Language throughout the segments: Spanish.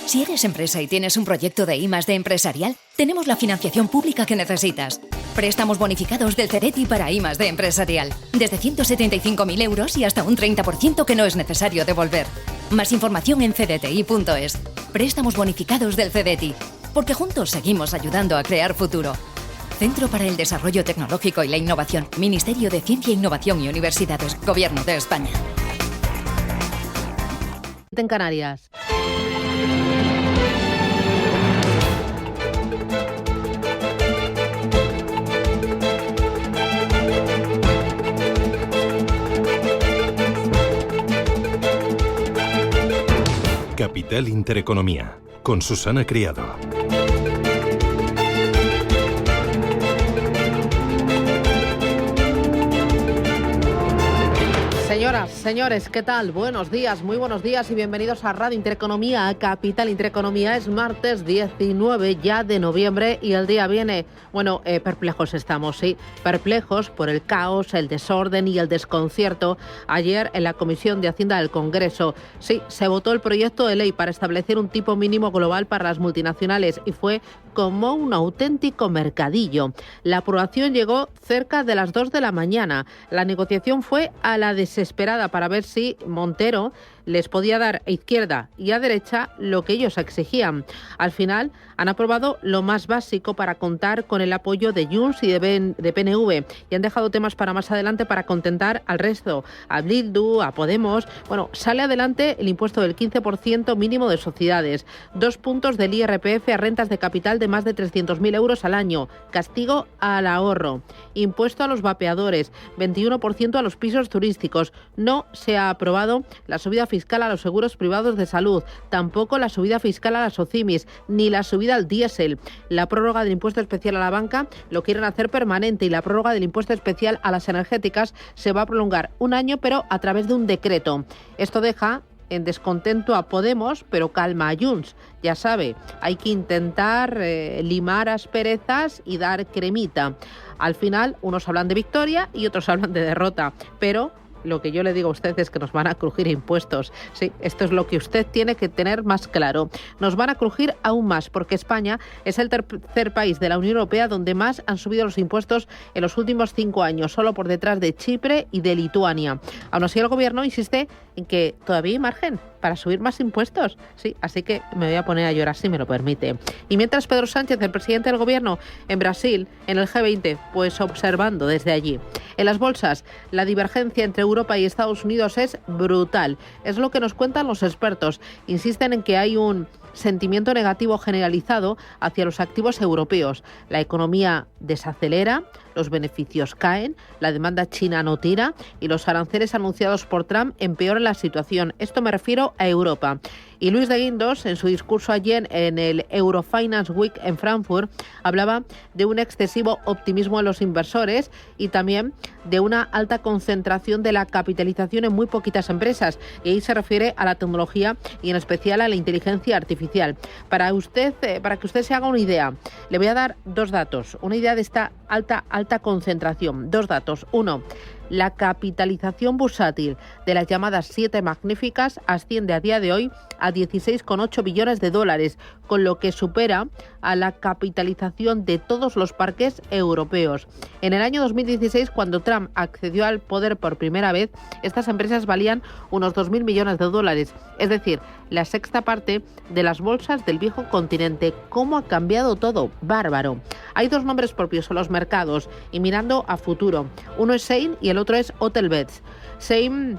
Si eres empresa y tienes un proyecto de I+D empresarial, tenemos la financiación pública que necesitas. Préstamos bonificados del CEDETI para I+D empresarial. Desde 175.000 euros y hasta un 30% que no es necesario devolver. Más información en cdti.es. Préstamos bonificados del CEDETI. Porque juntos seguimos ayudando a crear futuro. Centro para el Desarrollo Tecnológico y la Innovación. Ministerio de Ciencia, Innovación y Universidades. Gobierno de España. En Canarias. Capital Intereconomía, con Susana Criado. Señoras, señores, ¿qué tal? Buenos días, muy buenos días y bienvenidos a Radio Intereconomía, a Capital Intereconomía. Es martes 19 ya de noviembre y el día viene, perplejos estamos, sí, perplejos por el caos, el desorden y el desconcierto. Ayer en la Comisión de Hacienda del Congreso, sí, se votó el proyecto de ley para establecer un tipo mínimo global para las multinacionales y fue como un auténtico mercadillo. La aprobación llegó cerca de las 2 de la mañana. La negociación fue a la desesperada para ver si Montero les podía dar a izquierda y a derecha lo que ellos exigían. Al final han aprobado lo más básico para contar con el apoyo de Junts y de PNV y han dejado temas para más adelante para contentar al resto, a Bildu, a Podemos. Sale adelante el impuesto del 15% mínimo de sociedades, 2 puntos del IRPF a rentas de capital de más de 300.000 euros al año, castigo al ahorro, impuesto a los vapeadores, 21% a los pisos turísticos. No se ha aprobado la subida fiscal a los seguros privados de salud, tampoco la subida fiscal a las OCIMIS, ni la subida al diésel. La prórroga del impuesto especial a la banca lo quieren hacer permanente y la prórroga del impuesto especial a las energéticas se va a prolongar un año, pero a través de un decreto. Esto deja en descontento a Podemos, pero calma a Junts. Ya sabe, hay que intentar limar asperezas y dar cremita. Al final, unos hablan de victoria y otros hablan de derrota, pero lo que yo le digo a usted es que nos van a crujir impuestos. Sí, esto es lo que usted tiene que tener más claro. Nos van a crujir aún más porque España es el tercer país de la Unión Europea donde más han subido los impuestos en los últimos 5 años, solo por detrás de Chipre y de Lituania. Aún así, el gobierno insiste en que todavía hay margen para subir más impuestos. Sí, así que me voy a poner a llorar si me lo permite. Y mientras Pedro Sánchez, el presidente del gobierno, en Brasil, en el G20, pues observando desde allí. En las bolsas, la divergencia entre Europa y Estados Unidos es brutal. Es lo que nos cuentan los expertos. Insisten en que hay un sentimiento negativo generalizado hacia los activos europeos. La economía desacelera, los beneficios caen, la demanda china no tira y los aranceles anunciados por Trump empeoran la situación. Esto me refiero a Europa. Y Luis de Guindos, en su discurso ayer en el Eurofinance Week en Frankfurt, hablaba de un excesivo optimismo en los inversores y también de una alta concentración de la capitalización en muy poquitas empresas. Y ahí se refiere a la tecnología y en especial a la inteligencia artificial. Para que usted se haga una idea, le voy a dar 2 datos. Una idea de esta alta concentración. 2 datos. 1. La capitalización bursátil de las llamadas 7 magníficas asciende a día de hoy a 16,8 billones de dólares, con lo que supera a la capitalización de todos los parques europeos. En el año 2016, cuando Trump accedió al poder por primera vez, estas empresas valían unos 2.000 millones de dólares, es decir, la 6ª parte de las bolsas del viejo continente. ¿Cómo ha cambiado todo? Bárbaro. Hay 2 nombres propios en los mercados y mirando a futuro. Uno es Shein y el otro es Hotelbeds. Shein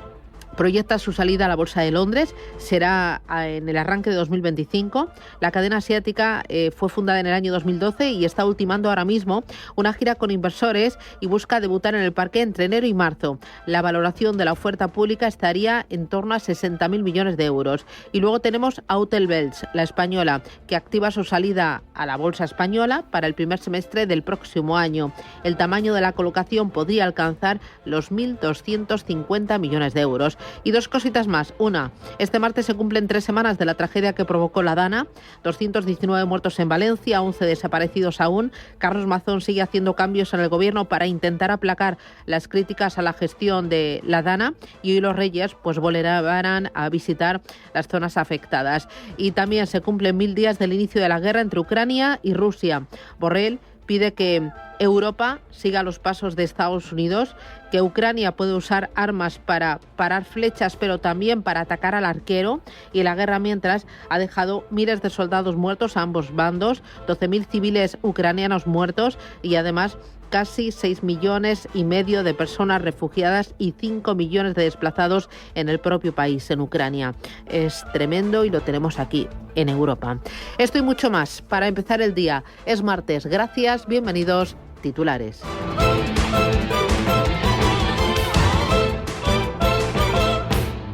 proyecta su salida a la Bolsa de Londres, será en el arranque de 2025. La cadena asiática fue fundada en el año 2012 y está ultimando ahora mismo una gira con inversores y busca debutar en el parque entre enero y marzo. La valoración de la oferta pública estaría en torno a 60.000 millones de euros. Y luego tenemos a Hotelbeds, la española, que activa su salida a la Bolsa española para el primer semestre del próximo año. El tamaño de la colocación podría alcanzar los 1.250 millones de euros. Y dos cositas más. Una, este martes se cumplen 3 semanas de la tragedia que provocó la Dana. 219 muertos en Valencia, 11 desaparecidos aún. Carlos Mazón sigue haciendo cambios en el gobierno para intentar aplacar las críticas a la gestión de la Dana, y hoy los Reyes pues volverán a visitar las zonas afectadas. Y también se cumplen 1000 días del inicio de la guerra entre Ucrania y Rusia. Borrell pide que Europa siga los pasos de Estados Unidos, que Ucrania puede usar armas para parar flechas, pero también para atacar al arquero, y la guerra mientras ha dejado miles de soldados muertos a ambos bandos, 12.000 civiles ucranianos muertos y además casi 6,5 millones de personas refugiadas y 5 millones de desplazados en el propio país, en Ucrania. Es tremendo y lo tenemos aquí, en Europa. Esto y mucho más para empezar el día. Es martes. Gracias, bienvenidos. Titulares.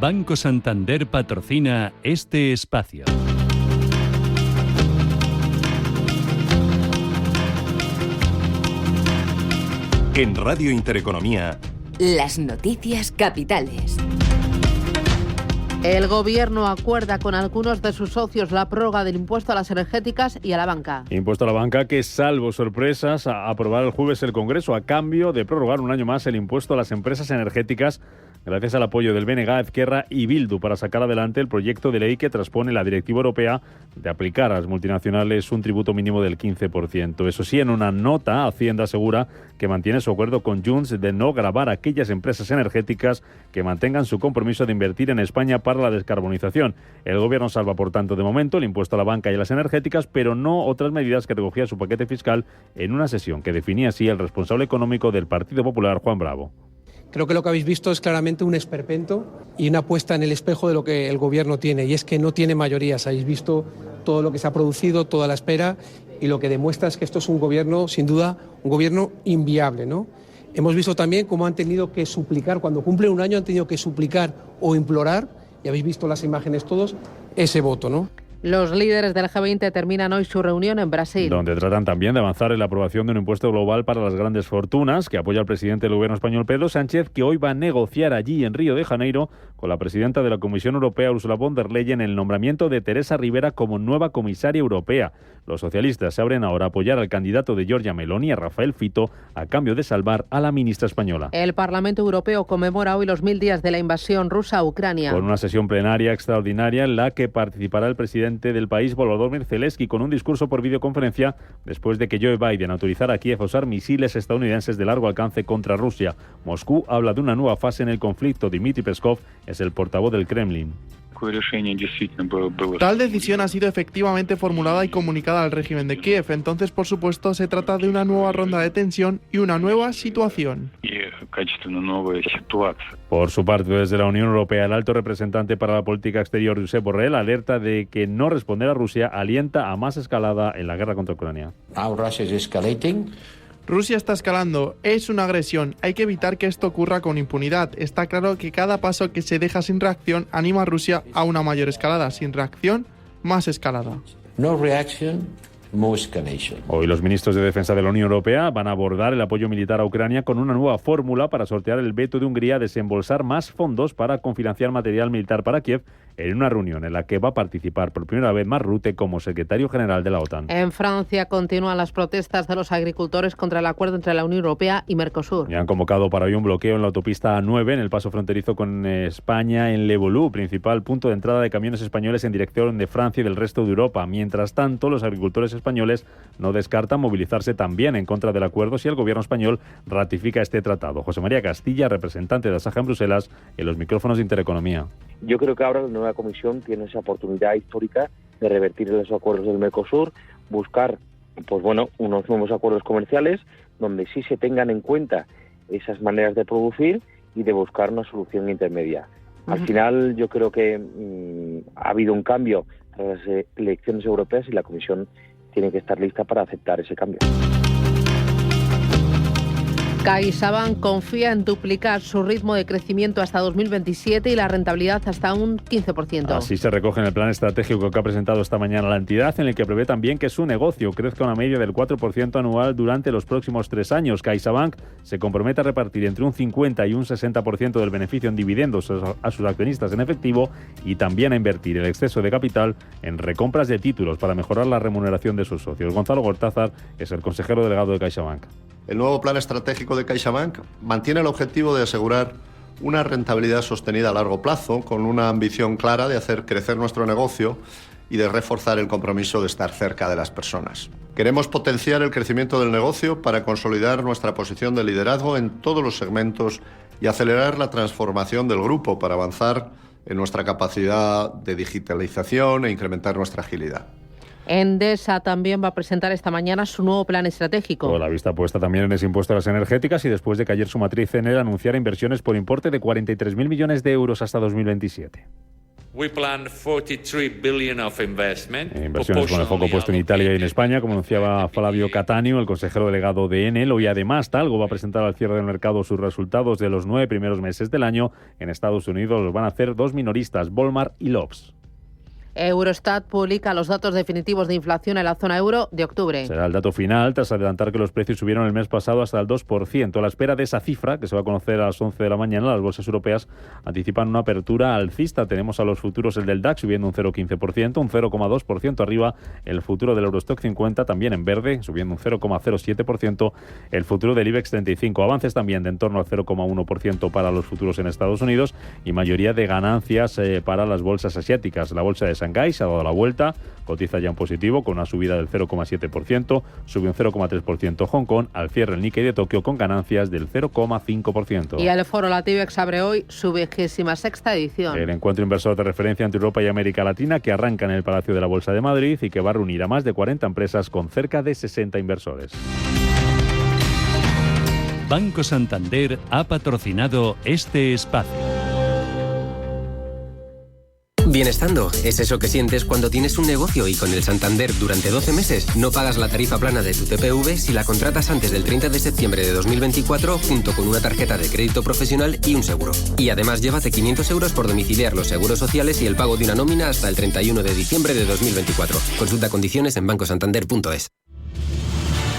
Banco Santander patrocina este espacio. En Radio Intereconomía, las noticias capitales. El Gobierno acuerda con algunos de sus socios la prórroga del impuesto a las energéticas y a la banca. Impuesto a la banca que, salvo sorpresas, aprobará el jueves el Congreso a cambio de prorrogar un año más el impuesto a las empresas energéticas, gracias al apoyo del BNG, Ezquerra y Bildu, para sacar adelante el proyecto de ley que transpone la Directiva Europea de aplicar a las multinacionales un tributo mínimo del 15%. Eso sí, en una nota, Hacienda asegura que mantiene su acuerdo con Junts de no gravar a aquellas empresas energéticas que mantengan su compromiso de invertir en España para la descarbonización. El Gobierno salva, por tanto, de momento el impuesto a la banca y a las energéticas, pero no otras medidas que recogía su paquete fiscal en una sesión que definía así el responsable económico del Partido Popular, Juan Bravo. Creo que lo que habéis visto es claramente un esperpento y una puesta en el espejo de lo que el Gobierno tiene, y es que no tiene mayorías. Habéis visto todo lo que se ha producido, toda la espera, y lo que demuestra es que esto es un Gobierno, sin duda, un Gobierno inviable, ¿no? Hemos visto también cómo han tenido que suplicar, cuando cumple un año han tenido que suplicar o implorar, y habéis visto las imágenes todos, ese voto, ¿no? Los líderes del G20 terminan hoy su reunión en Brasil, donde tratan también de avanzar en la aprobación de un impuesto global para las grandes fortunas, que apoya al presidente del gobierno español, Pedro Sánchez, que hoy va a negociar allí en Río de Janeiro con la presidenta de la Comisión Europea, Ursula von der Leyen, el nombramiento de Teresa Rivera como nueva comisaria europea. Los socialistas se abren ahora a apoyar al candidato de Giorgia Meloni, a Rafael Fito, a cambio de salvar a la ministra española. El Parlamento Europeo conmemora hoy los 1000 días de la invasión rusa a Ucrania, con una sesión plenaria extraordinaria en la que participará el presidente del país, Volodymyr Zelensky, con un discurso por videoconferencia después de que Joe Biden autorizara a Kiev a usar misiles estadounidenses de largo alcance contra Rusia. Moscú habla de una nueva fase en el conflicto. Dmitry Peskov es el portavoz del Kremlin. Tal decisión ha sido efectivamente formulada y comunicada al régimen de Kiev. Entonces, por supuesto, se trata de una nueva ronda de tensión y una nueva situación. Por su parte, desde la Unión Europea, el alto representante para la política exterior, Josep Borrell, alerta de que no responder a Rusia alienta a más escalada en la guerra contra Ucrania. Rusia está escalando, es una agresión, hay que evitar que esto ocurra con impunidad. Está claro que cada paso que se deja sin reacción anima a Rusia a una mayor escalada. Sin reacción, más escalada. No reaction, more escalation. Hoy los ministros de Defensa de la Unión Europea van a abordar el apoyo militar a Ucrania con una nueva fórmula para sortear el veto de Hungría a desembolsar más fondos para confinanciar material militar para Kiev, en una reunión en la que va a participar por primera vez Mark Rutte como secretario general de la OTAN. En Francia continúan las protestas de los agricultores contra el acuerdo entre la Unión Europea y Mercosur. Ya han convocado para hoy un bloqueo en la autopista A9, en el paso fronterizo con España, en Le Boulou, principal punto de entrada de camiones españoles en dirección de Francia y del resto de Europa. Mientras tanto, los agricultores españoles no descartan movilizarse también en contra del acuerdo si el gobierno español ratifica este tratado. José María Castilla, representante de Asaja en Bruselas, en los micrófonos de Intereconomía. Yo creo que ahora la nueva Comisión tiene esa oportunidad histórica de revertir los acuerdos del Mercosur, buscar unos nuevos acuerdos comerciales donde sí se tengan en cuenta esas maneras de producir y de buscar una solución intermedia. Al final yo creo que ha habido un cambio tras las elecciones europeas y la Comisión tiene que estar lista para aceptar ese cambio. CaixaBank confía en duplicar su ritmo de crecimiento hasta 2027 y la rentabilidad hasta un 15%. Así se recoge en el plan estratégico que ha presentado esta mañana la entidad, en el que prevé también que su negocio crezca a una media del 4% anual durante los próximos 3 años. CaixaBank se compromete a repartir entre un 50 y un 60% del beneficio en dividendos a sus accionistas en efectivo y también a invertir el exceso de capital en recompras de títulos para mejorar la remuneración de sus socios. Gonzalo Gortázar es el consejero delegado de CaixaBank. El nuevo plan estratégico de CaixaBank mantiene el objetivo de asegurar una rentabilidad sostenida a largo plazo, con una ambición clara de hacer crecer nuestro negocio y de reforzar el compromiso de estar cerca de las personas. Queremos potenciar el crecimiento del negocio para consolidar nuestra posición de liderazgo en todos los segmentos y acelerar la transformación del grupo para avanzar en nuestra capacidad de digitalización e incrementar nuestra agilidad. Endesa también va a presentar esta mañana su nuevo plan estratégico. Con la vista puesta también en ese impuesto a las energéticas y después de que ayer su matriz CNR anunciara inversiones por importe de 43.000 millones de euros hasta 2027. Inversiones con el foco puesto en Italia y en España, como anunciaba Flavio Cattaneo, el consejero delegado de Enel. Hoy además Talgo va a presentar al cierre del mercado sus resultados de los 9 primeros meses del año. En Estados Unidos los van a hacer 2 minoristas, Walmart y Lowe's. Eurostat publica los datos definitivos de inflación en la zona euro de octubre. Será el dato final, tras adelantar que los precios subieron el mes pasado hasta el 2%. A la espera de esa cifra, que se va a conocer a las 11 de la mañana, las bolsas europeas anticipan una apertura alcista. Tenemos a los futuros, el del DAX subiendo un 0,15%, un 0,2% arriba. El futuro del Eurostock 50 también en verde, subiendo un 0,07%. El futuro del IBEX 35. Avances también de en torno al 0,1% para los futuros en Estados Unidos y mayoría de ganancias para las bolsas asiáticas. La bolsa de Shanghái se ha dado la vuelta, cotiza ya en positivo con una subida del 0,7%, sube un 0,3% Hong Kong, al cierre el Nikkei de Tokio con ganancias del 0,5%. Y el foro Latibex abre hoy su 26ª edición. El encuentro inversor de referencia entre Europa y América Latina, que arranca en el Palacio de la Bolsa de Madrid y que va a reunir a más de 40 empresas con cerca de 60 inversores. Banco Santander ha patrocinado este espacio. Bienestando es eso que sientes cuando tienes un negocio y con el Santander durante 12 meses no pagas la tarifa plana de tu TPV si la contratas antes del 30 de septiembre de 2024 junto con una tarjeta de crédito profesional y un seguro. Y además llévate 500 euros por domiciliar los seguros sociales y el pago de una nómina hasta el 31 de diciembre de 2024. Consulta condiciones en bancosantander.es.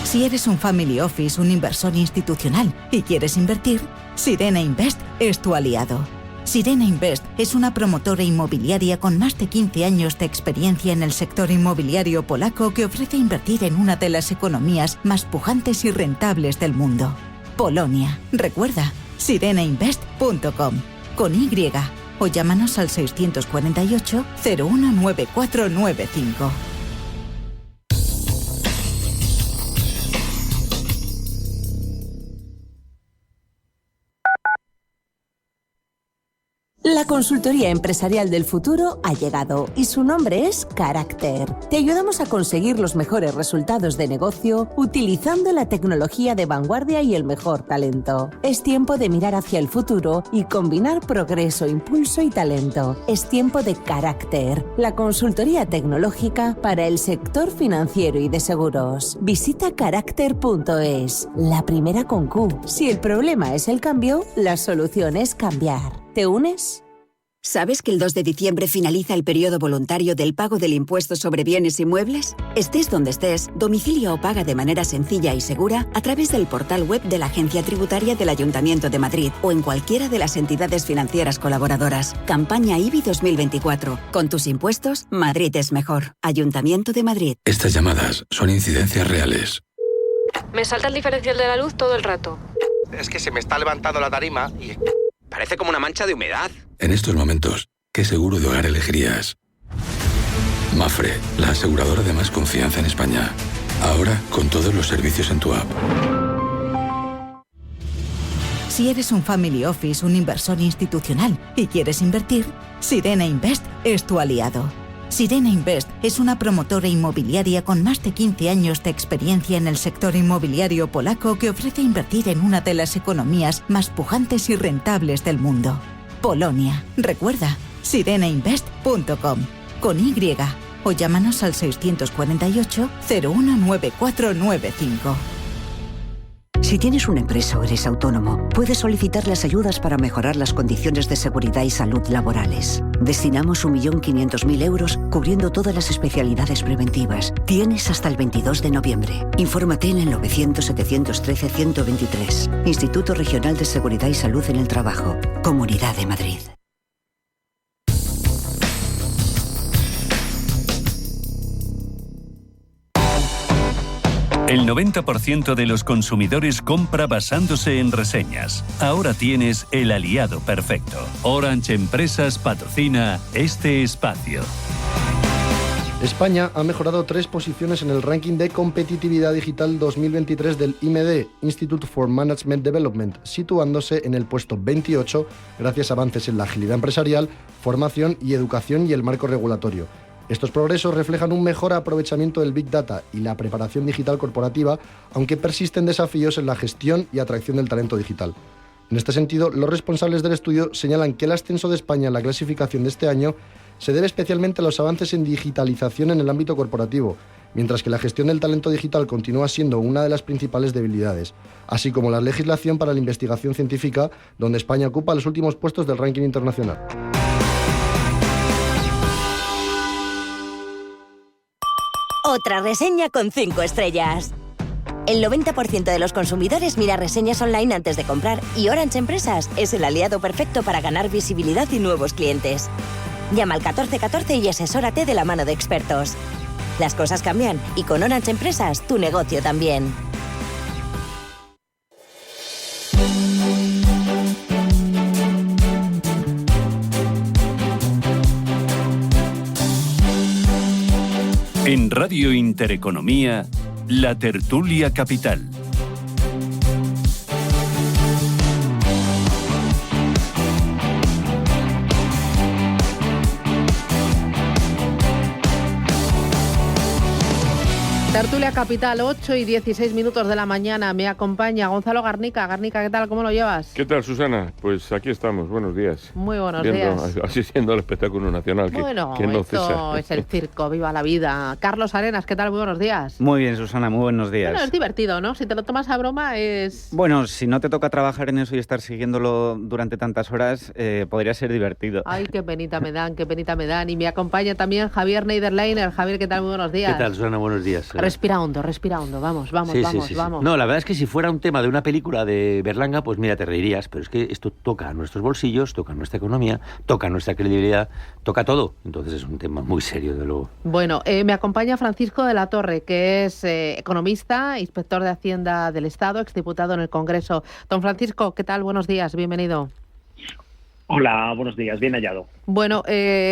Si eres un family office, un inversor institucional y quieres invertir, Sirena Invest es tu aliado. Sirena Invest es una promotora inmobiliaria con más de 15 años de experiencia en el sector inmobiliario polaco que ofrece invertir en una de las economías más pujantes y rentables del mundo. Polonia. Recuerda, sirenainvest.com con Y o llámanos al 648 019495. La consultoría empresarial del futuro ha llegado y su nombre es Carácter. Te ayudamos a conseguir los mejores resultados de negocio utilizando la tecnología de vanguardia y el mejor talento. Es tiempo de mirar hacia el futuro y combinar progreso, impulso y talento. Es tiempo de Carácter, la consultoría tecnológica para el sector financiero y de seguros. Visita carácter.es, la primera con Q. Si el problema es el cambio, la solución es cambiar. ¿Te unes? ¿Sabes que el 2 de diciembre finaliza el periodo voluntario del pago del impuesto sobre bienes inmuebles? Estés donde estés, domicilia o paga de manera sencilla y segura a través del portal web de la Agencia Tributaria del Ayuntamiento de Madrid o en cualquiera de las entidades financieras colaboradoras. Campaña IBI 2024. Con tus impuestos, Madrid es mejor. Ayuntamiento de Madrid. Estas llamadas son incidencias reales. Me salta el diferencial de la luz todo el rato. Es que se me está levantando la tarima y parece como una mancha de humedad. En estos momentos, ¿qué seguro de hogar elegirías? Mafre, la aseguradora de más confianza en España. Ahora con todos los servicios en tu app. Si eres un family office, un inversor institucional y quieres invertir, Sirena Invest es tu aliado. Sirena Invest es una promotora inmobiliaria con más de 15 años de experiencia en el sector inmobiliario polaco que ofrece invertir en una de las economías más pujantes y rentables del mundo. Polonia. Recuerda, sirenainvest.com con Y o llámanos al 648 019495. Si tienes una empresa o eres autónomo, puedes solicitar las ayudas para mejorar las condiciones de seguridad y salud laborales. Destinamos 1.500.000 euros cubriendo todas las especialidades preventivas. Tienes hasta el 22 de noviembre. Infórmate en el 900-713-123. Instituto Regional de Seguridad y Salud en el Trabajo. Comunidad de Madrid. El 90% de los consumidores compra basándose en reseñas. Ahora tienes el aliado perfecto. Orange Empresas patrocina este espacio. España ha mejorado 3 posiciones en el ranking de competitividad digital 2023 del IMD, Institute for Management Development, situándose en el puesto 28 gracias a avances en la agilidad empresarial, formación y educación y el marco regulatorio. Estos progresos reflejan un mejor aprovechamiento del Big Data y la preparación digital corporativa, aunque persisten desafíos en la gestión y atracción del talento digital. En este sentido, los responsables del estudio señalan que el ascenso de España en la clasificación de este año se debe especialmente a los avances en digitalización en el ámbito corporativo, mientras que la gestión del talento digital continúa siendo una de las principales debilidades, así como la legislación para la investigación científica, donde España ocupa los últimos puestos del ranking internacional. Otra reseña con 5 estrellas. El 90% de los consumidores mira reseñas online antes de comprar y Orange Empresas es el aliado perfecto para ganar visibilidad y nuevos clientes. Llama al 1414 y asesórate de la mano de expertos. Las cosas cambian y con Orange Empresas tu negocio también. En Radio Intereconomía, La Tertulia Capital. Tertulia Capital, 8 y 16 minutos de la mañana. Me acompaña Gonzalo Garnica. Garnica, ¿qué tal? ¿Cómo lo llevas? ¿Qué tal, Susana? Pues aquí estamos. Buenos días. Muy buenos días. Asistiendo al espectáculo nacional. Bueno, que no esto cesa. es el circo. Viva la vida. Carlos Arenas, ¿qué tal? Muy buenos días. Muy bien, Susana. Muy buenos días. Bueno, es divertido, ¿no? Si te lo tomas a broma es... Bueno, si no te toca trabajar en eso y estar siguiéndolo durante tantas horas, podría ser divertido. Ay, qué penita me dan, qué penita me dan. Y me acompaña también Javier Neiderleiner. Javier, ¿qué tal? Muy buenos días. ¿Qué tal, Susana? Buenos días. Respira hondo. Vamos. Sí. No, la verdad es que si fuera un tema de una película de Berlanga, pues mira, te reirías, pero es que esto toca a nuestros bolsillos, toca a nuestra economía, toca a nuestra credibilidad, toca todo. Entonces es un tema muy serio, de luego. Bueno, me acompaña Francisco de la Torre, que es economista, inspector de Hacienda del Estado, exdiputado en el Congreso. Don Francisco, ¿qué tal? Buenos días, bienvenido. Hola, buenos días, bien hallado. Bueno,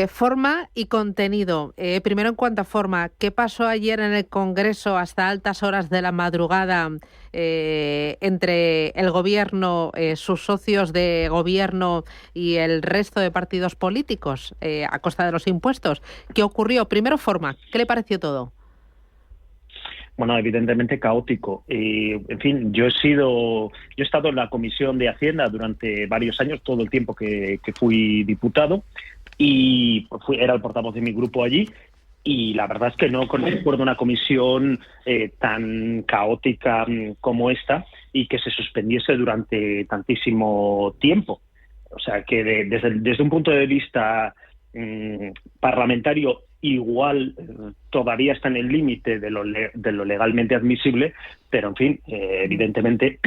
forma y contenido. Primero, en cuanto a forma, ¿qué pasó ayer en el Congreso hasta altas horas de la madrugada entre el Gobierno, sus socios de Gobierno y el resto de partidos políticos a costa de los impuestos? ¿Qué ocurrió? Primero, forma. ¿Qué le pareció todo? Bueno, evidentemente caótico. En fin, yo he estado en la Comisión de Hacienda durante varios años, todo el tiempo que fui diputado, y era el portavoz de mi grupo allí, y la verdad es que no recuerdo una comisión tan caótica como esta y que se suspendiese durante tantísimo tiempo. O sea que desde un punto de vista parlamentario, igual todavía está en el límite de lo legalmente admisible, pero en fin, evidentemente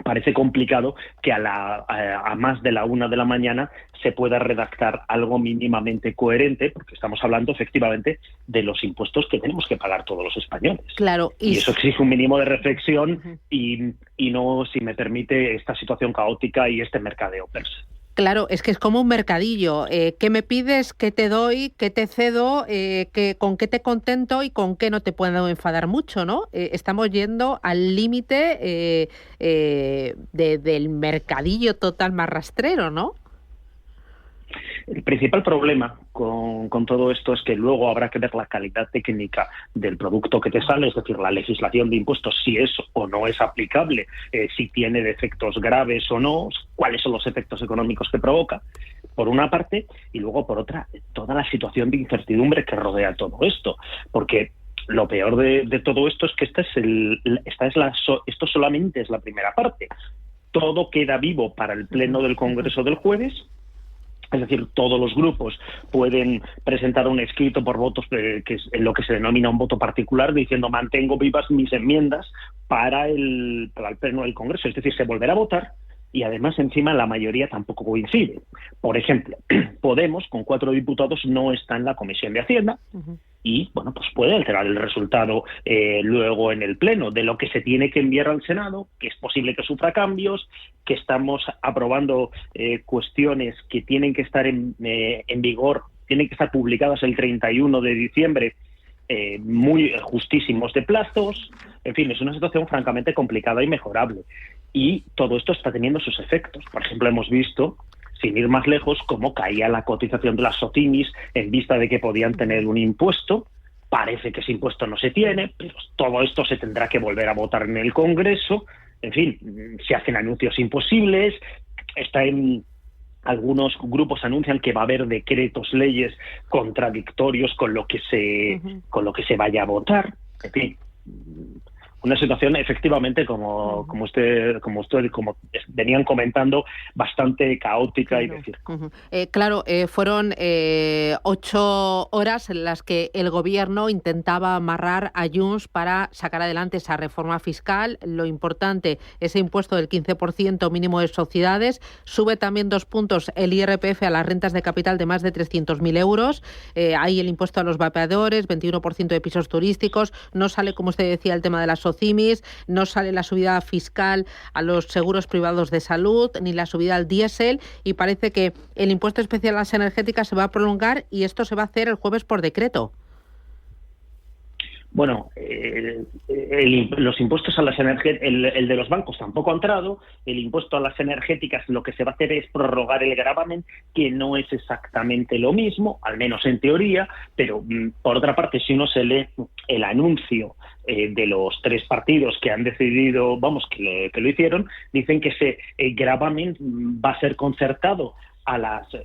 parece complicado que a más de la 1 de la mañana se pueda redactar algo mínimamente coherente, porque estamos hablando efectivamente de los impuestos que tenemos que pagar todos los españoles. Claro. Y eso exige un mínimo de reflexión y no, si me permite, esta situación caótica y este mercadeo per se. Claro, es que es como un mercadillo. ¿Qué me pides? ¿Qué te doy? ¿Qué te cedo? ¿Con qué te contento y con qué no te puedo enfadar mucho, ¿no? Estamos yendo al límite del mercadillo total más rastrero, ¿no? El principal problema con todo esto es que luego habrá que ver la calidad técnica del producto que te sale, es decir, la legislación de impuestos, si es o no es aplicable, si tiene defectos graves o no, cuáles son los efectos económicos que provoca, por una parte, y luego por otra, toda la situación de incertidumbre que rodea todo esto, porque lo peor de todo esto es que esto solamente es la primera parte. Todo queda vivo para el pleno del Congreso del jueves. Es decir, todos los grupos pueden presentar un escrito por votos, que es en lo que se denomina un voto particular, diciendo mantengo vivas mis enmiendas para el pleno del Congreso. Es decir, se volverá a votar y además encima la mayoría tampoco coincide. Por ejemplo, Podemos, con 4 diputados, no está en la Comisión de Hacienda. Y, bueno, pues puede alterar el resultado luego en el Pleno de lo que se tiene que enviar al Senado, que es posible que sufra cambios, que estamos aprobando cuestiones que tienen que estar en vigor, tienen que estar publicadas el 31 de diciembre, muy justísimos de plazos. En fin, es una situación francamente complicada y mejorable. Y todo esto está teniendo sus efectos. Por ejemplo, hemos visto, sin ir más lejos, cómo caía la cotización de las SOCIMIs en vista de que podían tener un impuesto. Parece que ese impuesto no se tiene, pero todo esto se tendrá que volver a votar en el Congreso. En fin, se hacen anuncios imposibles. Algunos grupos anuncian que va a haber decretos, leyes contradictorios con lo que se vaya a votar. En fin, una situación efectivamente como venían comentando, bastante caótica y decir. Claro, fueron 8 horas en las que el gobierno intentaba amarrar a Junts para sacar adelante esa reforma fiscal. Lo importante, ese impuesto del 15% mínimo de sociedades. Sube también 2 puntos el IRPF a las rentas de capital de más de 300.000 euros. Hay el impuesto a los vapeadores, 21% de pisos turísticos. No sale, como usted decía, el tema de las SOCIMIs, no sale la subida fiscal a los seguros privados de salud, ni la subida al diésel, y parece que el impuesto especial a las energéticas se va a prolongar y esto se va a hacer el jueves por decreto. Bueno, los impuestos a las energéticas, el de los bancos tampoco ha entrado. El impuesto a las energéticas, lo que se va a hacer es prorrogar el gravamen, que no es exactamente lo mismo, al menos en teoría, pero por otra parte, si uno se lee el anuncio de los 3 partidos que han decidido, que lo hicieron, dicen que ese gravamen va a ser concertado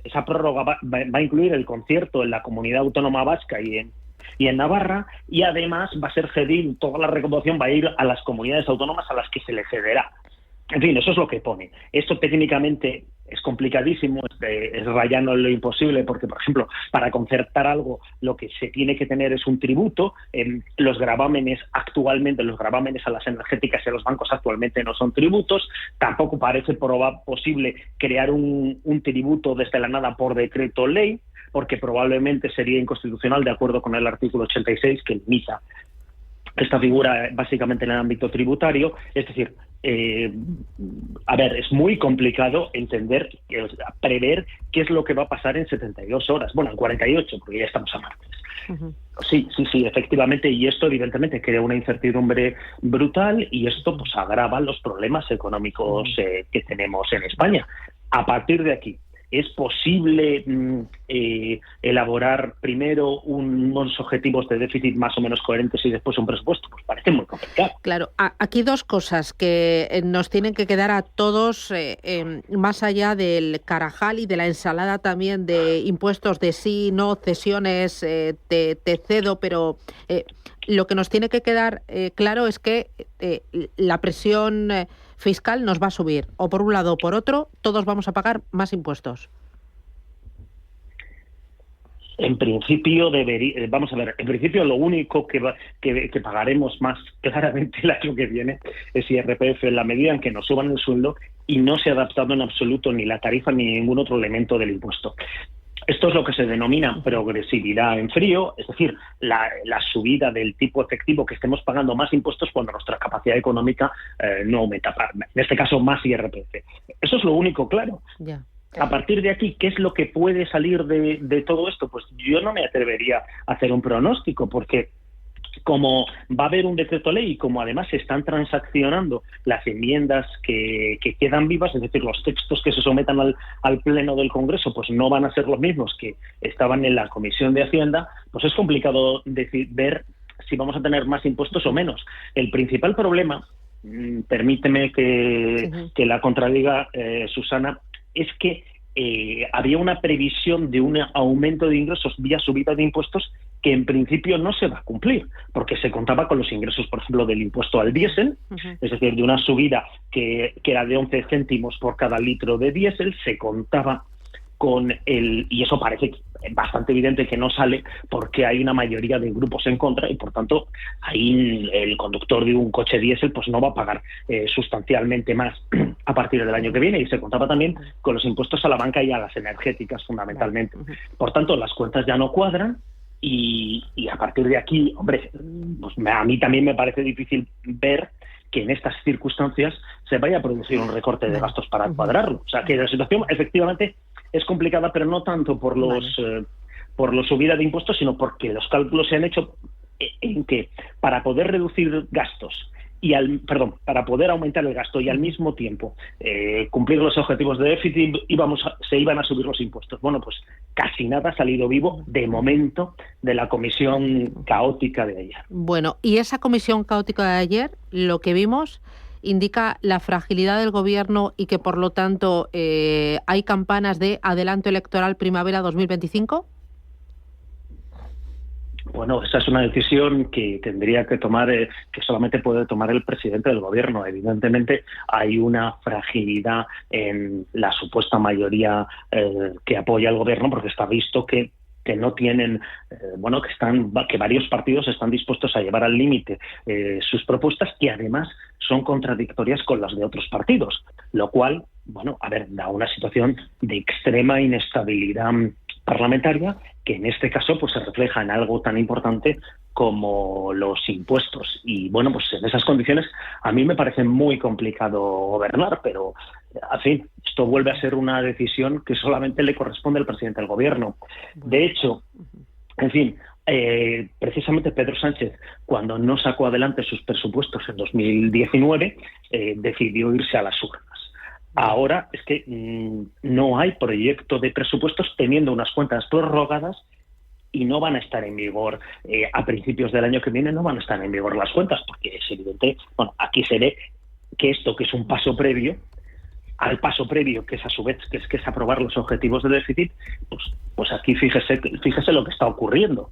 esa prórroga va a incluir el concierto en la Comunidad Autónoma Vasca y en Navarra, y además va a ser cedido, toda la recaudación va a ir a las comunidades autónomas a las que se le cederá. En fin, eso es lo que pone. Esto técnicamente es complicadísimo, es rayando lo imposible, porque, por ejemplo, para concertar algo lo que se tiene que tener es un tributo. Los gravámenes a las energéticas y a los bancos actualmente no son tributos. Tampoco parece posible crear un tributo desde la nada por decreto ley, porque probablemente sería inconstitucional de acuerdo con el artículo 86, que limita esta figura básicamente en el ámbito tributario. Es decir, es muy complicado prever qué es lo que va a pasar en 72 horas, bueno, en 48, porque ya estamos a martes. Sí, efectivamente, y esto evidentemente crea una incertidumbre brutal, y esto pues agrava los problemas económicos que tenemos en España. A partir de aquí, ¿es posible elaborar primero unos objetivos de déficit más o menos coherentes y después un presupuesto? Pues parece muy complicado. Claro, aquí 2 cosas que nos tienen que quedar a todos, más allá del carajal y de la ensalada también de impuestos de sí, no, cesiones, te cedo, pero lo que nos tiene que quedar claro es que la presión fiscal nos va a subir, o por un lado o por otro, todos vamos a pagar más impuestos. En principio en principio lo único que pagaremos más claramente el año que viene es IRPF, en la medida en que nos suban el sueldo y no se ha adaptado en absoluto ni la tarifa ni ningún otro elemento del impuesto. Esto es lo que se denomina progresividad en frío, es decir, la subida del tipo efectivo, que estemos pagando más impuestos cuando nuestra capacidad económica no aumenta, en este caso más IRPF. Eso es lo único claro. Ya. A partir de aquí, ¿qué es lo que puede salir de todo esto? Pues yo no me atrevería a hacer un pronóstico, porque como va a haber un decreto ley y como además se están transaccionando las enmiendas que quedan vivas, es decir, los textos que se sometan al Pleno del Congreso pues no van a ser los mismos que estaban en la Comisión de Hacienda, pues es complicado ver si vamos a tener más impuestos o menos. El principal problema, permíteme que la contradiga, Susana, es que había una previsión de un aumento de ingresos vía subida de impuestos que en principio no se va a cumplir, porque se contaba con los ingresos, por ejemplo, del impuesto al diésel, es decir, de una subida que era de 11 céntimos por cada litro de diésel, se contaba con y eso parece bastante evidente que no sale porque hay una mayoría de grupos en contra y por tanto ahí el conductor de un coche diésel pues no va a pagar sustancialmente más a partir del año que viene, y se contaba también con los impuestos a la banca y a las energéticas fundamentalmente. Por tanto, las cuentas ya no cuadran y a partir de aquí, hombre, pues a mí también me parece difícil ver que en estas circunstancias se vaya a producir un recorte de gastos para cuadrarlo. O sea, que la situación efectivamente es complicada, pero no tanto por por la subida de impuestos, sino porque los cálculos se han hecho en que para poder reducir gastos para poder aumentar el gasto y al mismo tiempo cumplir los objetivos de déficit se iban a subir los impuestos. Bueno, pues casi nada ha salido vivo de momento de la comisión caótica de ayer. Bueno, y esa comisión caótica de ayer, lo que vimos indica la fragilidad del gobierno y que por lo tanto hay campanas de adelanto electoral primavera 2025. Bueno, esa es una decisión que tendría que tomar, que solamente puede tomar el presidente del gobierno. Evidentemente hay una fragilidad en la supuesta mayoría que apoya al gobierno, porque está visto que no tienen, que varios partidos están dispuestos a llevar al límite sus propuestas, que además son contradictorias con las de otros partidos, lo cual, da una situación de extrema inestabilidad parlamentaria, que en este caso pues se refleja en algo tan importante como los impuestos. Y pues en esas condiciones a mí me parece muy complicado gobernar, pero en fin, esto vuelve a ser una decisión que solamente le corresponde al presidente del gobierno. De hecho, en fin, precisamente Pedro Sánchez, cuando no sacó adelante sus presupuestos en 2019, decidió irse a las urnas. Ahora es que no hay proyecto de presupuestos, teniendo unas cuentas prorrogadas, y no van a estar en vigor a principios del año que viene, no van a estar en vigor las cuentas, porque es evidente, aquí se ve que esto, que es un paso previo al paso previo, que es a su vez que es aprobar los objetivos de déficit, pues aquí fíjese lo que está ocurriendo.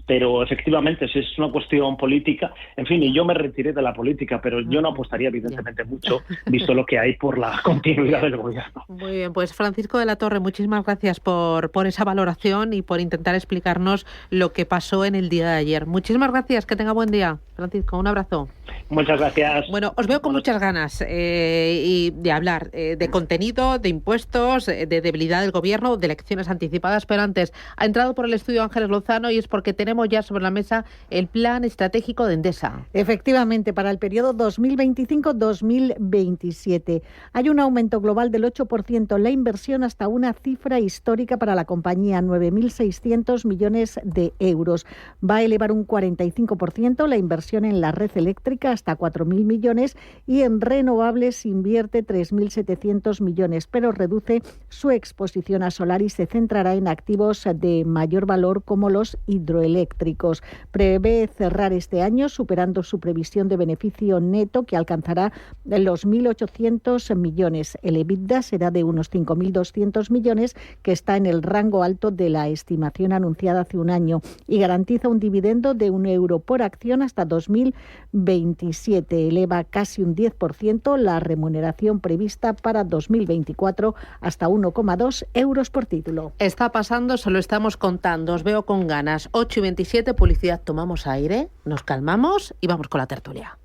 Pero efectivamente es una cuestión política. En fin, y yo me retiré de la política, pero yo no apostaría evidentemente mucho, visto lo que hay por la continuidad del gobierno. Muy bien, pues Francisco de la Torre, muchísimas gracias por esa valoración y por intentar explicarnos lo que pasó en el día de ayer. Muchísimas gracias, que tenga buen día. Francisco, un abrazo. Muchas gracias. Bueno, os veo con muchas ganas y de hablar de contenido, de impuestos, de debilidad del gobierno, de elecciones anticipadas, pero antes ha entrado por el estudio Ángeles Lozano y es porque tenemos ya sobre la mesa el plan estratégico de Endesa. Efectivamente, para el periodo 2025-2027 hay un aumento global del 8% en la inversión hasta una cifra histórica para la compañía, 9.600 millones de euros. Va a elevar un 45% la inversión en la red eléctrica hasta 4.000 millones y en renovables invierte 3.700 millones, pero reduce su exposición a solar y se centrará en activos de mayor valor como los hidroeléctricos. Prevé cerrar este año superando su previsión de beneficio neto, que alcanzará los 1.800 millones. El EBITDA será de unos 5.200 millones, que está en el rango alto de la estimación anunciada hace un año, y garantiza un dividendo de €1 por acción hasta 2027. Eleva casi un 10% la remuneración prevista para 2024 hasta 1,2 euros por título. Está pasando, se lo estamos contando. Os veo con ganas. 8:27, publicidad, tomamos aire, nos calmamos y vamos con la tertulia.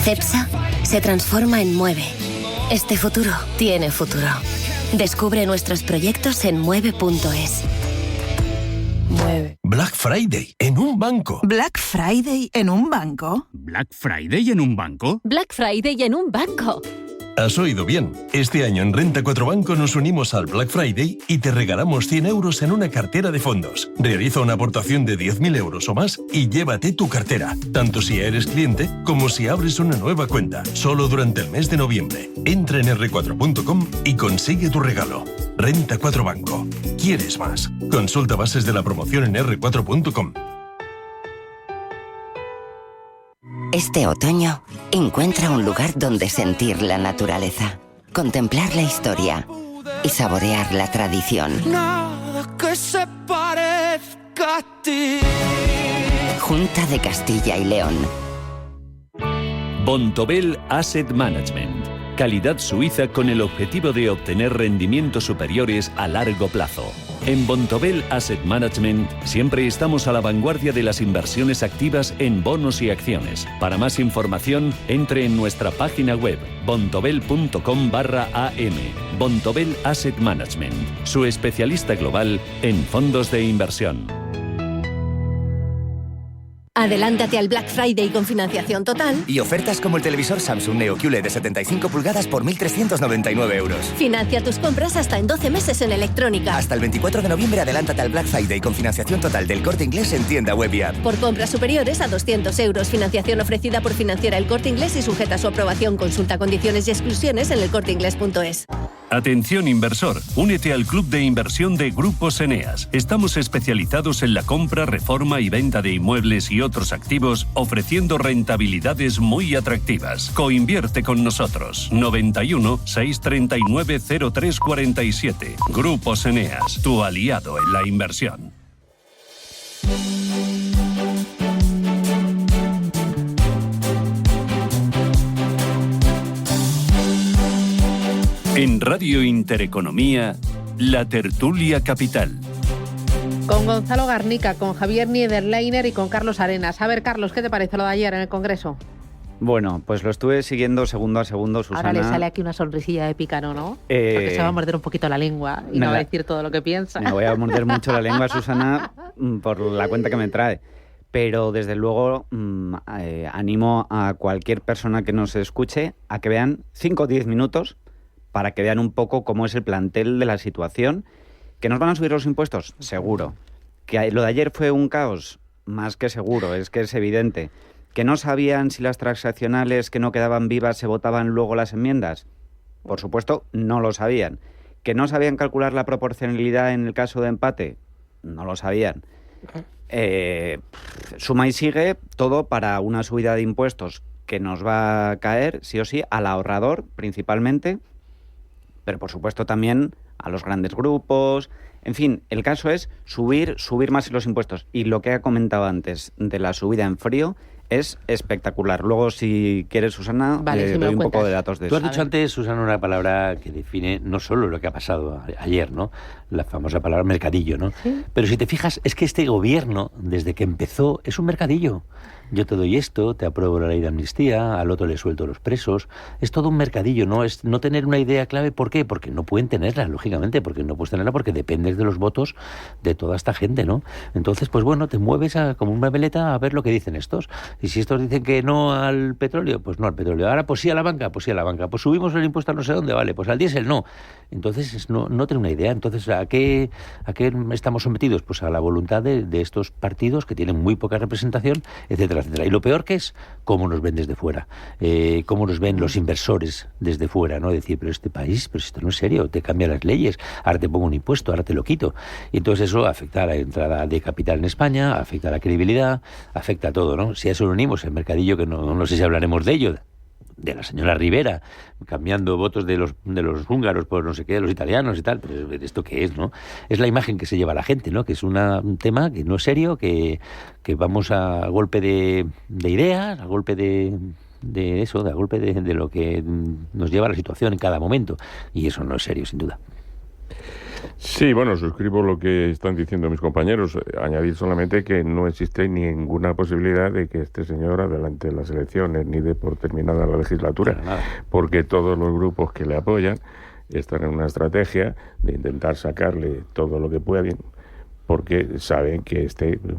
CEPSA se transforma en Mueve. Este futuro tiene futuro. Descubre nuestros proyectos en mueve.es. Mueve. Black Friday en un banco. ¿Black Friday en un banco? ¿Black Friday en un banco? Black Friday en un banco. Has oído bien. Este año en Renta 4 Banco nos unimos al Black Friday y te regalamos 100 euros en una cartera de fondos. Realiza una aportación de 10.000 euros o más y llévate tu cartera, tanto si eres cliente como si abres una nueva cuenta. Solo durante el mes de noviembre. Entra en r4.com y consigue tu regalo. Renta 4 Banco. ¿Quieres más? Consulta bases de la promoción en r4.com. Este otoño, encuentra un lugar donde sentir la naturaleza, contemplar la historia y saborear la tradición. Nada que se parezca a ti. Junta de Castilla y León. Bontobel Asset Management. Calidad suiza con el objetivo de obtener rendimientos superiores a largo plazo. En Bontobel Asset Management siempre estamos a la vanguardia de las inversiones activas en bonos y acciones. Para más información, entre en nuestra página web bontobel.com/am. Bontobel Asset Management, su especialista global en fondos de inversión. Adelántate al Black Friday con financiación total. Y ofertas como el televisor Samsung Neo QLED de 75 pulgadas por 1.399 euros. Financia tus compras hasta en 12 meses en Electrónica. Hasta el 24 de noviembre adelántate al Black Friday con financiación total del Corte Inglés en tienda web y app. Por compras superiores a 200 euros. Financiación ofrecida por Financiera El Corte Inglés y sujeta a su aprobación. Consulta condiciones y exclusiones en elcorteinglés.es. Atención inversor, únete al club de inversión de Grupos Eneas. Estamos especializados en la compra, reforma y venta de inmuebles y otros activos, ofreciendo rentabilidades muy atractivas. Coinvierte con nosotros. 91 639 0347. Grupos Eneas, tu aliado en la inversión. En Radio Intereconomía, La Tertulia Capital. Con Gonzalo Garnica, con Javier Niederleiner y con Carlos Arenas. A ver, Carlos, ¿qué te parece lo de ayer en el Congreso? Bueno, pues lo estuve siguiendo segundo a segundo, Susana. Ahora le sale aquí una sonrisilla de pícaro, ¿no? Porque se va a morder un poquito la lengua y no va a decir todo lo que piensa. Me voy a morder mucho la lengua, Susana, por la cuenta que me trae. Pero desde luego animo a cualquier persona que nos escuche a que vean 5 o 10 minutos para que vean un poco cómo es el plantel de la situación. ¿Que nos van a subir los impuestos? Seguro. ¿Que lo de ayer fue un caos? Más que seguro, es que es evidente. ¿Que no sabían si las transaccionales que no quedaban vivas se votaban luego las enmiendas? Por supuesto, no lo sabían. ¿Que no sabían calcular la proporcionalidad en el caso de empate? No lo sabían. Suma y sigue todo para una subida de impuestos que nos va a caer, sí o sí, al ahorrador principalmente, pero por supuesto también a los grandes grupos. En fin, el caso es subir más los impuestos. Y lo que ha comentado antes de la subida en frío es espectacular. Luego, si quieres, Susana, vale, doy un poco de datos de eso. Tú has dicho antes, Susana, una palabra que define no solo lo que ha pasado ayer, ¿no? La famosa palabra mercadillo, ¿no? ¿Sí? Pero si te fijas, es que este gobierno, desde que empezó, es un mercadillo. Yo te doy esto, te apruebo la ley de amnistía, al otro le suelto los presos. Es todo un mercadillo, ¿no? Es no tener una idea clave. ¿Por qué? Porque no pueden tenerla, lógicamente, porque no puedes tenerla porque dependes de los votos de toda esta gente, ¿no? Entonces, pues bueno, te mueves como una veleta a ver lo que dicen estos. Y si estos dicen que no al petróleo, pues no al petróleo. Ahora, pues sí a la banca, pues sí a la banca. Pues subimos el impuesto a no sé dónde, vale, pues al diésel no. Entonces, es no tener una idea. Entonces, ¿a qué estamos sometidos? Pues a la voluntad de estos partidos que tienen muy poca representación, etcétera, etcétera. Y lo peor que es cómo nos ven desde fuera, cómo nos ven los inversores desde fuera, ¿no? Decir, pero este país, pero esto no es serio, te cambian las leyes, ahora te pongo un impuesto, ahora te lo quito. Y entonces eso afecta a la entrada de capital en España, afecta a la credibilidad, afecta a todo, ¿no? Si a eso lo unimos el mercadillo, que no sé si hablaremos de ello, de la señora Rivera, cambiando votos de los húngaros por no sé qué, de los italianos y tal, pero ¿esto qué es, no? Es la imagen que se lleva la gente, ¿no? Que es un tema que no es serio, que vamos a golpe de ideas, a golpe de eso, a golpe de lo que nos lleva a la situación en cada momento, y eso no es serio, sin duda. Sí, bueno, suscribo lo que están diciendo mis compañeros. Añadir solamente que no existe ninguna posibilidad de que este señor adelante las elecciones, ni de por terminada la legislatura, porque todos los grupos que le apoyan están en una estrategia de intentar sacarle todo lo que puedan, porque saben que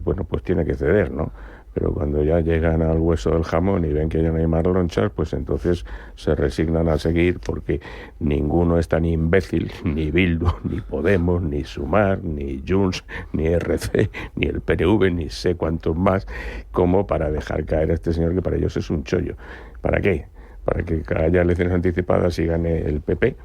pues tiene que ceder, ¿no? Pero cuando ya llegan al hueso del jamón y ven que ya no hay más lonchas, pues entonces se resignan a seguir, porque ninguno es tan imbécil, ni Bildu, ni Podemos, ni Sumar, ni Junts, ni RC, ni el PNV, ni sé cuántos más, como para dejar caer a este señor que para ellos es un chollo. ¿Para qué? Para que haya elecciones anticipadas y gane el PP.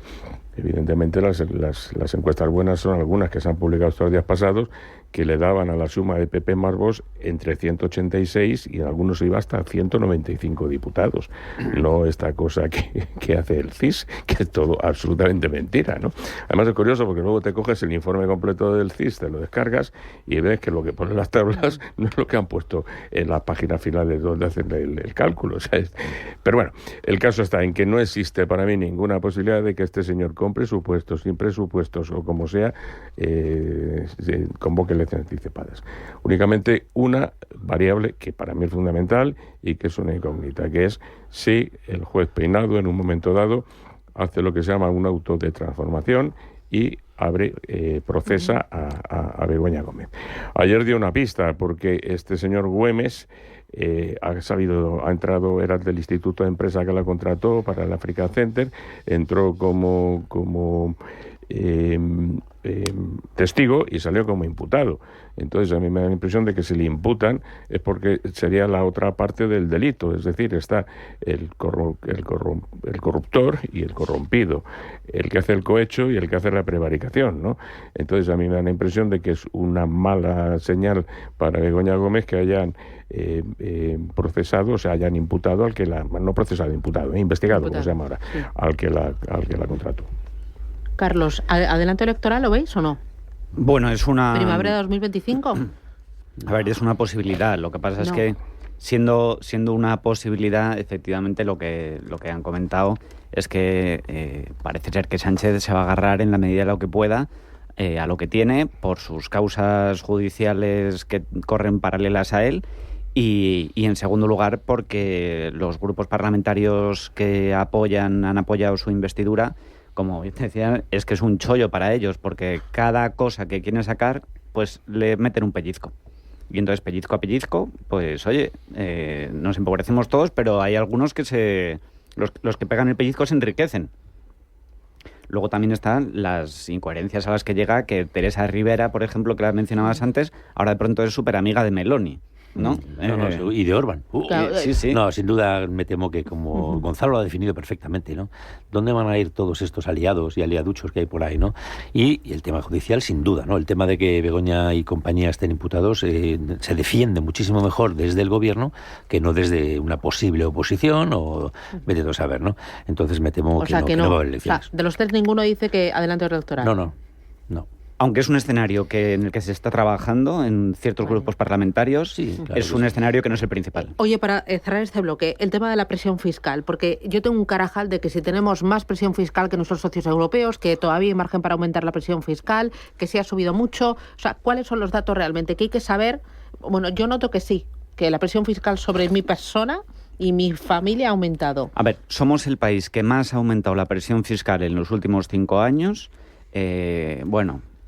Evidentemente las encuestas buenas son algunas que se han publicado estos días pasados, que le daban a la suma de PP más Vox entre 186 y en algunos iba hasta 195 diputados. No esta cosa que hace el CIS, que es todo absolutamente mentira, ¿no? Además es curioso porque luego te coges el informe completo del CIS, te lo descargas y ves que lo que ponen las tablas no es lo que han puesto en las páginas finales donde hacen el cálculo, ¿sabes? Pero bueno, el caso está en que no existe para mí ninguna posibilidad de que este señor con presupuestos, sin presupuestos o como sea, se convoque elecciones anticipadas. Únicamente una variable que para mí es fundamental y que es una incógnita, que es si el juez Peinado en un momento dado hace lo que se llama un auto de transformación y procesa a Begoña Gómez. Ayer dio una pista porque este señor Güemes ha entrado, era del Instituto de Empresa que la contrató para el Africa Center, entró como testigo y salió como imputado. Entonces a mí me da la impresión de que si le imputan es porque sería la otra parte del delito, es decir, está el corruptor y el corrompido, el que hace el cohecho y el que hace la prevaricación, ¿no? Entonces a mí me da la impresión de que es una mala señal para Begoña Gómez que hayan procesado, o sea, hayan imputado al que no procesado, investigado, como se llama ahora, sí, al que la contrató. Carlos, ¿adelanto electoral lo veis o no? Bueno, es una... ¿Primavera de 2025? A ver, es una posibilidad. Lo que pasa es que, siendo una posibilidad, efectivamente lo que han comentado es que parece ser que Sánchez se va a agarrar en la medida de lo que pueda a lo que tiene por sus causas judiciales que corren paralelas a él y en segundo lugar porque los grupos parlamentarios que han apoyado su investidura, como decía, es que es un chollo para ellos, porque cada cosa que quieren sacar, pues le meten un pellizco. Y entonces, pellizco a pellizco, pues oye, nos empobrecemos todos, pero hay algunos que los que pegan el pellizco se enriquecen. Luego también están las incoherencias a las que llega, que Teresa Rivera, por ejemplo, que la mencionabas antes, ahora de pronto es súper amiga de Meloni, ¿no? Y de Orbán. Claro, sí. No, sin duda me temo que como Gonzalo lo ha definido perfectamente, ¿no? ¿Dónde van a ir todos estos aliados y aliaduchos que hay por ahí, ¿no? Y el tema judicial, sin duda, ¿no? El tema de que Begoña y compañía estén imputados se defiende muchísimo mejor desde el gobierno que no desde una posible oposición o vete a saber, ¿no? Entonces me temo que no va a haber elecciones. O sea, de los tres ninguno dice que adelante electoral. No. Aunque es un escenario en el que se está trabajando en ciertos grupos parlamentarios, sí, claro, es un escenario que no es el principal. Oye, para cerrar este bloque, el tema de la presión fiscal, porque yo tengo un carajal de que si tenemos más presión fiscal que nuestros socios europeos, que todavía hay margen para aumentar la presión fiscal, que sí ha subido mucho, o sea, ¿cuáles son los datos realmente? Que hay que saber, bueno, yo noto que sí, que la presión fiscal sobre mi persona y mi familia ha aumentado. A ver, somos el país que más ha aumentado la presión fiscal en los últimos 5 años,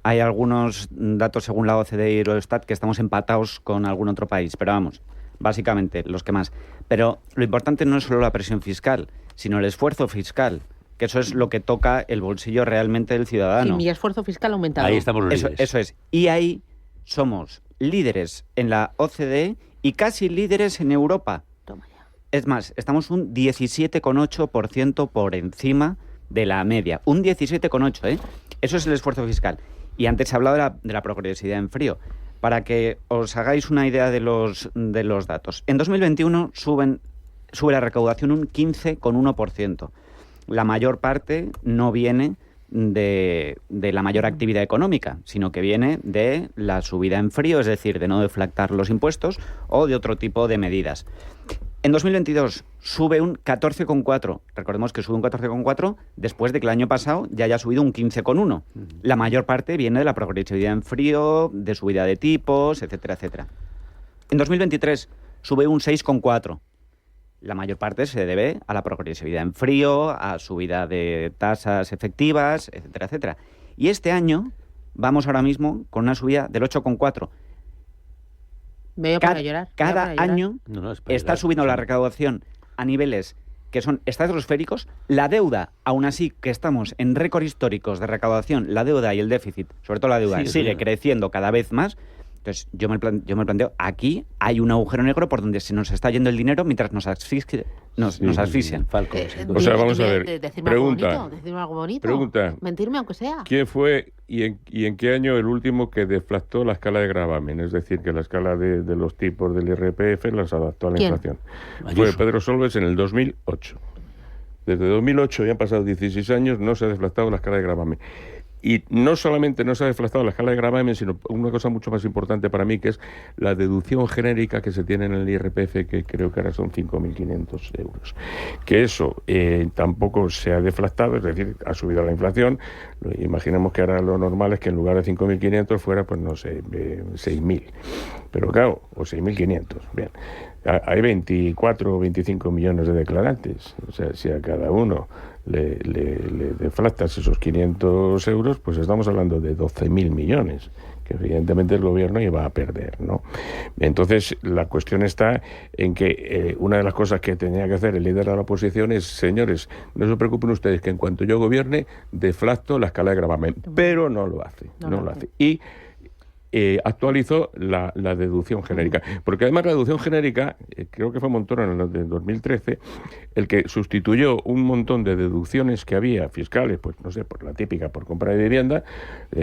hay algunos datos según la OCDE y Eurostat que estamos empatados con algún otro país, pero vamos, básicamente los que más. Pero lo importante no es solo la presión fiscal, sino el esfuerzo fiscal, que eso es lo que toca el bolsillo realmente del ciudadano. Sí, mi esfuerzo fiscal ha aumentado. Ahí estamos los líderes. Eso es. Y ahí somos líderes en la OCDE y casi líderes en Europa. Toma ya. Es más, estamos un 17,8% por encima de la media. Un 17,8%, ¿eh? Eso es el esfuerzo fiscal. Y antes se ha hablado de la progresividad en frío. Para que os hagáis una idea de los datos. En 2021 sube la recaudación un 15,1%. La mayor parte no viene de la mayor actividad económica, sino que viene de la subida en frío, es decir, de no deflactar los impuestos o de otro tipo de medidas. En 2022 sube un 14,4%. Recordemos que sube un 14,4% después de que el año pasado ya haya subido un 15,1%. La mayor parte viene de la progresividad en frío, de subida de tipos, etcétera, etcétera. En 2023 sube un 6,4%. La mayor parte se debe a la progresividad en frío, a subida de tasas efectivas, etcétera, etcétera. Y este año vamos ahora mismo con una subida del 8,4%. Cada año está subiendo la recaudación a niveles que son estratosféricos. La deuda, aún así que estamos en récord históricos de recaudación, la deuda y el déficit, sobre todo la deuda, sigue creciendo cada vez más. Entonces, yo me planteo, aquí hay un agujero negro por donde se nos está yendo el dinero mientras nos asfixian. Falcon. O sea, vamos a ver. Pregunta. Decirme algo bonito. Pregunta. Mentirme aunque sea. ¿Quién fue y en qué año el último que deflactó la escala de gravamen? Es decir, que la escala de los tipos del IRPF las adaptó a la inflación. Fue Pedro Solbes en el 2008. Desde 2008 ya han pasado 16 años, no se ha deflactado la escala de gravamen. Y no solamente no se ha deflactado la escala de gravamen, sino una cosa mucho más importante para mí, que es la deducción genérica que se tiene en el IRPF, que creo que ahora son 5.500 euros. Que eso tampoco se ha deflactado, es decir, ha subido la inflación. Imaginemos que ahora lo normal es que en lugar de 5.500 fuera, pues no sé, 6.000. Pero claro, o 6.500, bien. Hay 24 o 25 millones de declarantes. O sea, si a cada uno le deflactas esos 500 euros, pues estamos hablando de 12.000 millones, que evidentemente el gobierno iba a perder, ¿no? Entonces, la cuestión está en que una de las cosas que tenía que hacer el líder de la oposición es, señores, no se preocupen ustedes, que en cuanto yo gobierne, deflacto la escala de gravamen. Pero no lo hace, no lo hace. Y actualizó la deducción genérica. Porque además la deducción genérica, creo que fue Montoro en el de 2013, el que sustituyó un montón de deducciones que había fiscales, pues no sé, por la típica, por compra de vivienda,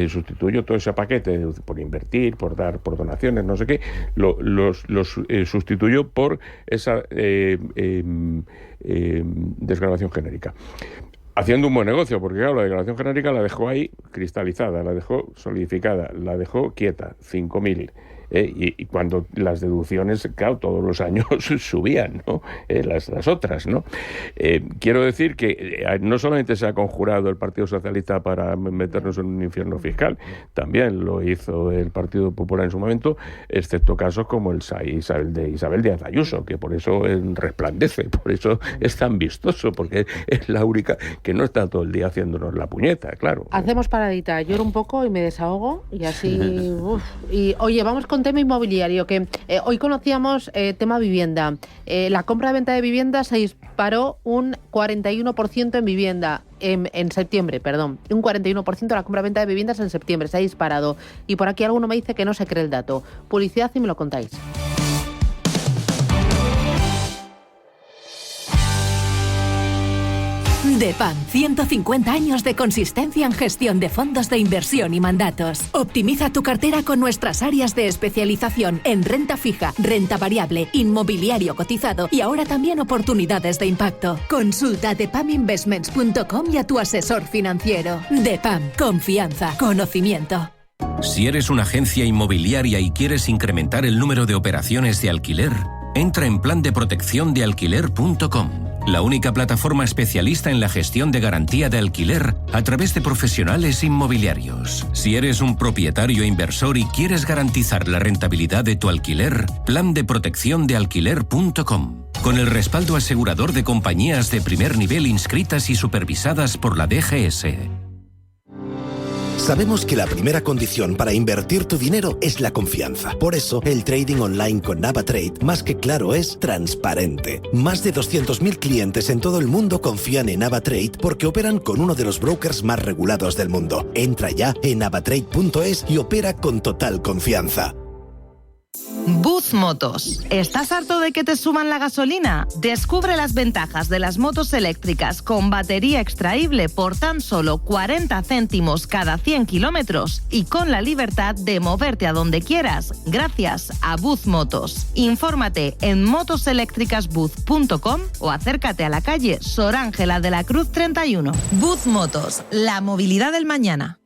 sustituyó todo ese paquete por invertir, por dar, por donaciones, no sé qué, los sustituyó por esa desgravación genérica. Haciendo un buen negocio, porque claro, la declaración genérica la dejó ahí cristalizada, la dejó solidificada, la dejó quieta, 5.000. Y cuando las deducciones, claro, todos los años subían, ¿no? Las otras, ¿no? Quiero decir que no solamente se ha conjurado el Partido Socialista para meternos en un infierno fiscal, también lo hizo el Partido Popular en su momento, excepto casos como el de Isabel Díaz Ayuso, que por eso resplandece, por eso es tan vistoso, porque es la única que no está todo el día haciéndonos la puñeta, claro. Hacemos paradita, lloro un poco y me desahogo, y así... Y oye, vamos con tema inmobiliario, que hoy conocíamos tema vivienda. La compra-venta de vivienda se disparó un 41% en vivienda. En septiembre, perdón. Un 41% de la compra-venta de viviendas en septiembre. Se ha disparado. Y por aquí alguno me dice que no se cree el dato. Publicidad y me lo contáis. DEPAM, 150 años de consistencia en gestión de fondos de inversión y mandatos. Optimiza tu cartera con nuestras áreas de especialización en renta fija, renta variable, inmobiliario cotizado y ahora también oportunidades de impacto. Consulta depaminvestments.com y a tu asesor financiero. DEPAM, confianza, conocimiento. Si eres una agencia inmobiliaria y quieres incrementar el número de operaciones de alquiler, entra en plandeprotecciondealquiler.com. La única plataforma especialista en la gestión de garantía de alquiler a través de profesionales inmobiliarios. Si eres un propietario inversor y quieres garantizar la rentabilidad de tu alquiler, plandeprotecciondealquiler.com. Con el respaldo asegurador de compañías de primer nivel inscritas y supervisadas por la DGS. Sabemos que la primera condición para invertir tu dinero es la confianza. Por eso, el trading online con NavaTrade, más que claro, es transparente. Más de 200.000 clientes en todo el mundo confían en NavaTrade porque operan con uno de los brokers más regulados del mundo. Entra ya en navatrade.es y opera con total confianza. Buzz Motos. ¿Estás harto de que te suban la gasolina? Descubre las ventajas de las motos eléctricas con batería extraíble por tan solo 40 céntimos cada 100 kilómetros y con la libertad de moverte a donde quieras gracias a Buzz Motos. Infórmate en motoseléctricasbuzz.com o acércate a la calle Sor Ángela de la Cruz 31. Buzz Motos, la movilidad del mañana.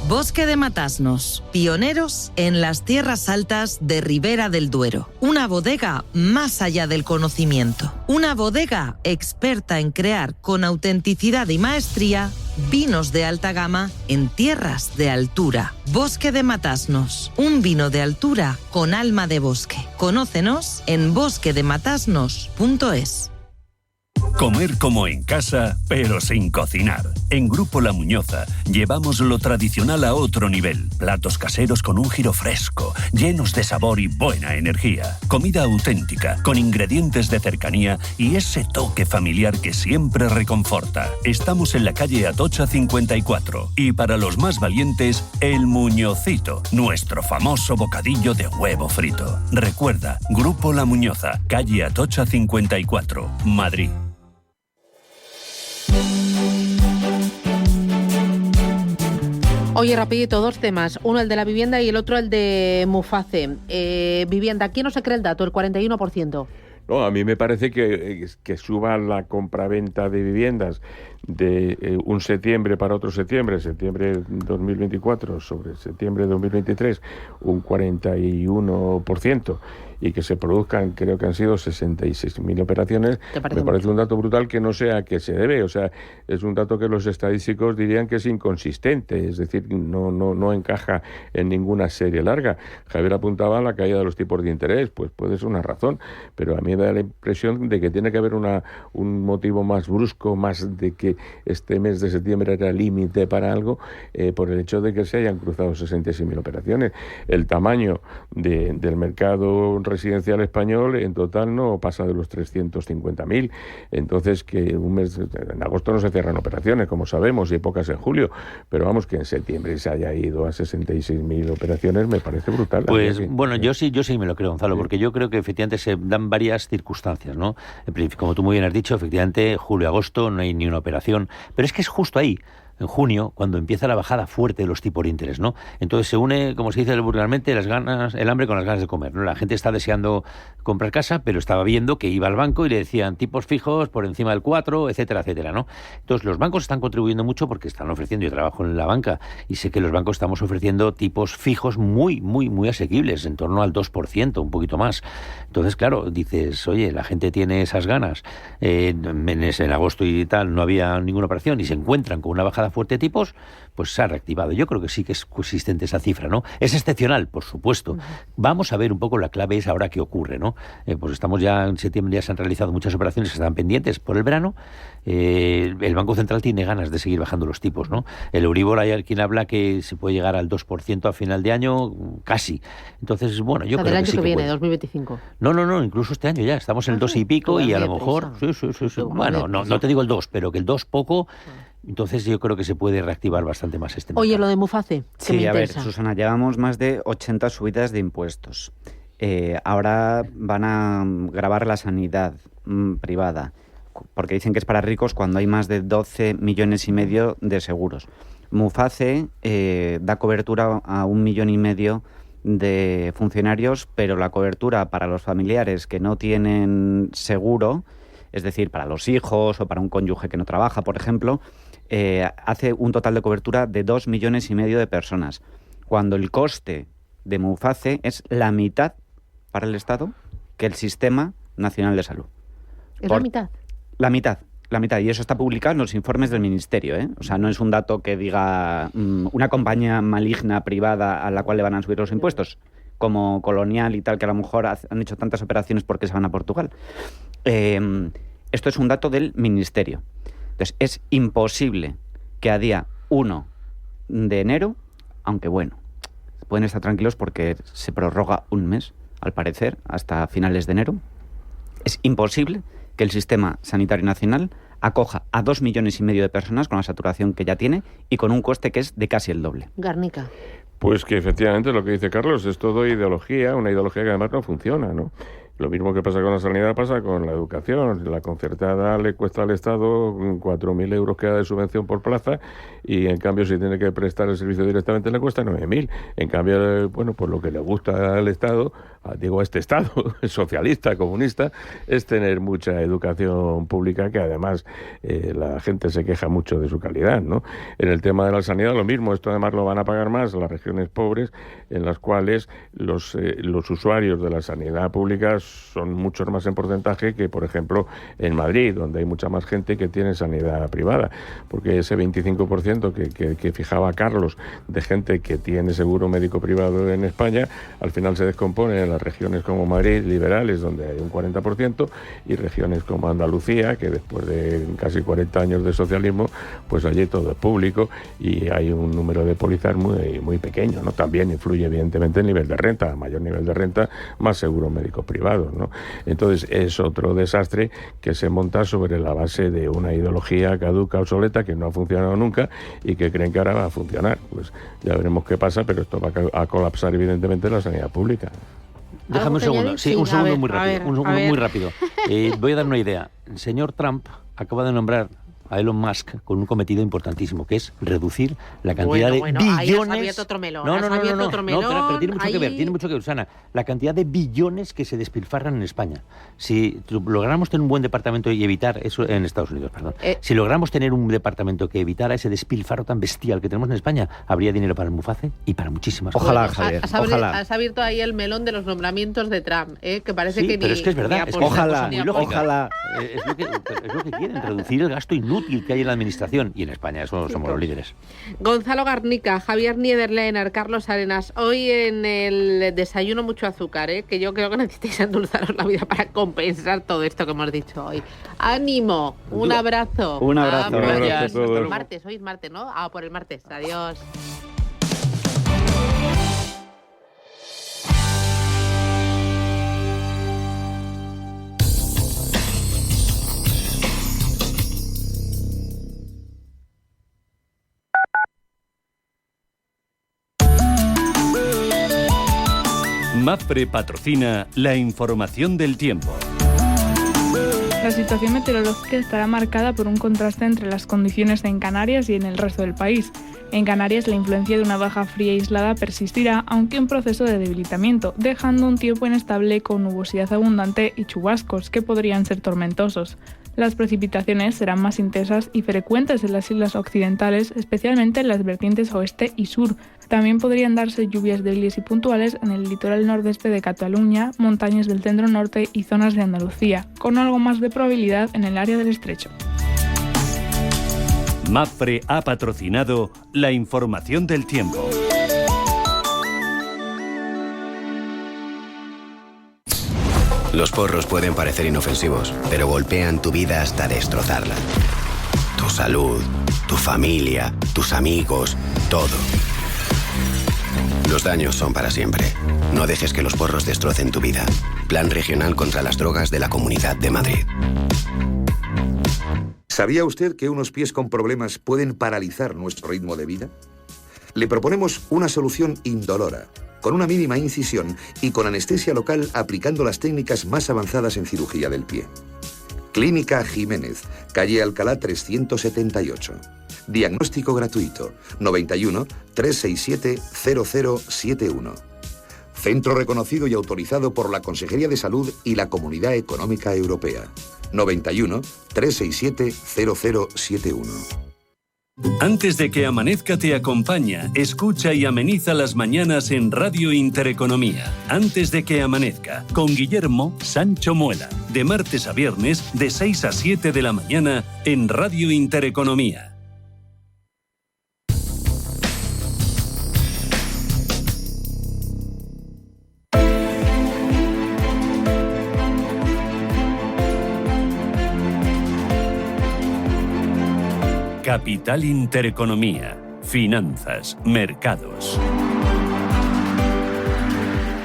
Bosque de Matasnos, pioneros en las tierras altas de Ribera del Duero. Una bodega más allá del conocimiento. Una bodega experta en crear con autenticidad y maestría vinos de alta gama en tierras de altura. Bosque de Matasnos, un vino de altura con alma de bosque. Conócenos en bosquedematasnos.es. Comer como en casa, pero sin cocinar. En Grupo La Muñoza llevamos lo tradicional a otro nivel. Platos caseros con un giro fresco, llenos de sabor y buena energía. Comida auténtica, con ingredientes de cercanía y ese toque familiar que siempre reconforta. Estamos en la calle Atocha 54. Y para los más valientes, el Muñocito, nuestro famoso bocadillo de huevo frito. Recuerda, Grupo La Muñoza, calle Atocha 54, Madrid. Oye, rapidito, dos temas. Uno el de la vivienda y el otro el de Muface. Vivienda, ¿quién no se cree el dato? El 41%. No, a mí me parece que suba la compraventa de viviendas de un septiembre para otro septiembre 2024 sobre septiembre de 2023, un 41%, y que se produzcan, creo que han sido 66.000 operaciones, me parece un dato brutal que no sé a qué se debe. O sea, es un dato que los estadísticos dirían que es inconsistente, es decir, no encaja en ninguna serie larga. Javier apuntaba a la caída de los tipos de interés, pues puede ser una razón, pero a mí me da la impresión de que tiene que haber un motivo más brusco, más de que este mes de septiembre era límite para algo, por el hecho de que se hayan cruzado 66.000 operaciones. El tamaño del mercado residencial español en total no pasa de los 350.000. Entonces, que un mes, en agosto no se cierran operaciones, como sabemos, y hay pocas en julio, pero vamos, que en septiembre se haya ido a 66.000 operaciones me parece brutal. Pues bueno, yo sí me lo creo, Gonzalo, porque yo creo que efectivamente se dan varias circunstancias, ¿no? Como tú muy bien has dicho, efectivamente, julio-agosto no hay ni una operación, pero es que es justo ahí, en junio, cuando empieza la bajada fuerte de los tipos de interés, ¿no? Entonces se une, como se dice vulgarmente, el hambre con las ganas de comer, ¿no? La gente está deseando comprar casa, pero estaba viendo que iba al banco y le decían tipos fijos por encima del 4, etcétera, etcétera, ¿no? Entonces los bancos están contribuyendo mucho porque están ofreciendo, yo trabajo en la banca y sé que los bancos estamos ofreciendo tipos fijos muy, muy, muy asequibles, en torno al 2%, un poquito más. Entonces, claro, dices, oye, la gente tiene esas ganas, en agosto y tal no había ninguna operación y se encuentran con una bajada fuerte de tipos, pues se ha reactivado. Yo creo que sí que es consistente esa cifra, ¿no? Es excepcional, por supuesto. Vamos a ver un poco la clave es ahora qué ocurre, ¿no? Pues estamos ya en septiembre, ya se han realizado muchas operaciones que están pendientes por el verano. El Banco Central tiene ganas de seguir bajando los tipos, ¿no? El Euribor, hay quien habla que se puede llegar al 2% a final de año, casi. Entonces, bueno, yo creo que sí que viene, 2025. No, incluso este año ya, estamos en el 2 y pico y a lo mejor... Sí. Bueno, no te digo el 2, pero que el 2 poco... Entonces yo creo que se puede reactivar bastante más este mercado. Oye, lo de Muface, que me interesa. A ver, Susana, llevamos más de 80 subidas de impuestos. Ahora van a gravar la sanidad privada, porque dicen que es para ricos cuando hay más de 12,5 millones de seguros. Muface da cobertura a 1,5 millones de funcionarios, pero la cobertura para los familiares que no tienen seguro, es decir, para los hijos o para un cónyuge que no trabaja, por ejemplo, hace un total de cobertura de 2,5 millones de personas, cuando el coste de Muface es la mitad para el Estado que el Sistema Nacional de Salud. ¿Es la mitad? La mitad, y eso está publicado en los informes del Ministerio, ¿eh? O sea, no es un dato que diga una compañía maligna privada a la cual le van a subir los impuestos, como Colonial y tal, que a lo mejor han hecho tantas operaciones porque se van a Portugal. Esto es un dato del Ministerio. Entonces, es imposible que a día 1 de enero, aunque bueno, pueden estar tranquilos porque se prorroga un mes, al parecer, hasta finales de enero, es imposible que el Sistema Sanitario Nacional acoja a 2,5 millones de personas con la saturación que ya tiene y con un coste que es de casi el doble. Garnica. Pues que efectivamente lo que dice Carlos es todo ideología, una ideología que además no funciona, ¿no? Lo mismo que pasa con la sanidad pasa con la educación. La concertada le cuesta al Estado 4.000 euros que da de subvención por plaza y en cambio si tiene que prestar el servicio directamente le cuesta 9.000. En cambio, bueno, pues lo que le gusta al Estado, digo a este Estado socialista, comunista, es tener mucha educación pública que además la gente se queja mucho de su calidad, ¿no? En el tema de la sanidad lo mismo, esto además lo van a pagar más las regiones pobres en las cuales los usuarios de la sanidad pública son muchos más en porcentaje que, por ejemplo, en Madrid, donde hay mucha más gente que tiene sanidad privada, porque ese 25% que fijaba Carlos de gente que tiene seguro médico privado en España, al final se descompone en las regiones como Madrid, liberales, donde hay un 40%, y regiones como Andalucía, que después de casi 40 años de socialismo, pues allí todo es público y hay un número de pólizas muy, muy pequeño, ¿no? También influye evidentemente el nivel de renta, a mayor nivel de renta, más seguros médicos privados, ¿no? Entonces es otro desastre que se monta sobre la base de una ideología caduca, obsoleta, que no ha funcionado nunca y que creen que ahora va a funcionar. Pues ya veremos qué pasa, pero esto va a colapsar evidentemente la sanidad pública. Déjame un segundo, sí, un segundo muy rápido. Muy rápido. Voy a dar una idea. El señor Trump acaba de nombrar a Elon Musk con un cometido importantísimo, que es reducir la cantidad de billones... Otro melón, pero tiene mucho que ver, Susana. La cantidad de billones que se despilfarran en España. Si lográramos tener un buen departamento y evitar eso en Estados Unidos, si lográramos tener un departamento que evitara ese despilfarro tan bestial que tenemos en España, habría dinero para el Muface y para muchísimas cosas. Ojalá, Javier, ojalá. Has abierto ahí el melón de los nombramientos de Trump, que parece sí, que pero ni... es que es verdad. Ojalá. Es lo que quieren, reducir el gasto inútil que hay en la administración, y en España eso somos los líderes. Gonzalo Garnica, Javier Niederleiner, Carlos Arenas, hoy en el desayuno mucho azúcar, que yo creo que necesitáis endulzaros la vida para compensar todo esto que hemos dicho hoy. ¡Ánimo! Un abrazo. Un abrazo. Hasta el martes, hoy es martes, ¿no? Por el martes. Adiós. MAPFRE patrocina la información del tiempo. La situación meteorológica estará marcada por un contraste entre las condiciones en Canarias y en el resto del país. En Canarias la influencia de una baja fría aislada persistirá, aunque en proceso de debilitamiento, dejando un tiempo inestable con nubosidad abundante y chubascos que podrían ser tormentosos. Las precipitaciones serán más intensas y frecuentes en las islas occidentales, especialmente en las vertientes oeste y sur. También podrían darse lluvias débiles y puntuales en el litoral nordeste de Cataluña, montañas del centro norte y zonas de Andalucía, con algo más de probabilidad en el área del estrecho. MAPFRE ha patrocinado la información del tiempo. Los porros pueden parecer inofensivos, pero golpean tu vida hasta destrozarla. Tu salud, tu familia, tus amigos, todo. Los daños son para siempre. No dejes que los porros destrocen tu vida. Plan Regional contra las Drogas de la Comunidad de Madrid. ¿Sabía usted que unos pies con problemas pueden paralizar nuestro ritmo de vida? Le proponemos una solución indolora, con una mínima incisión y con anestesia local aplicando las técnicas más avanzadas en cirugía del pie. Clínica Jiménez, calle Alcalá 378. Diagnóstico gratuito, 91 367 0071. Centro reconocido y autorizado por la Consejería de Salud y la Comunidad Económica Europea, 91 367 0071. Antes de que amanezca te acompaña, escucha y ameniza las mañanas en Radio Intereconomía. Antes de que amanezca, con Guillermo Sancho Muela. De martes a viernes, de 6 a 7 de la mañana, en Radio Intereconomía. Capital Intereconomía. Finanzas, mercados.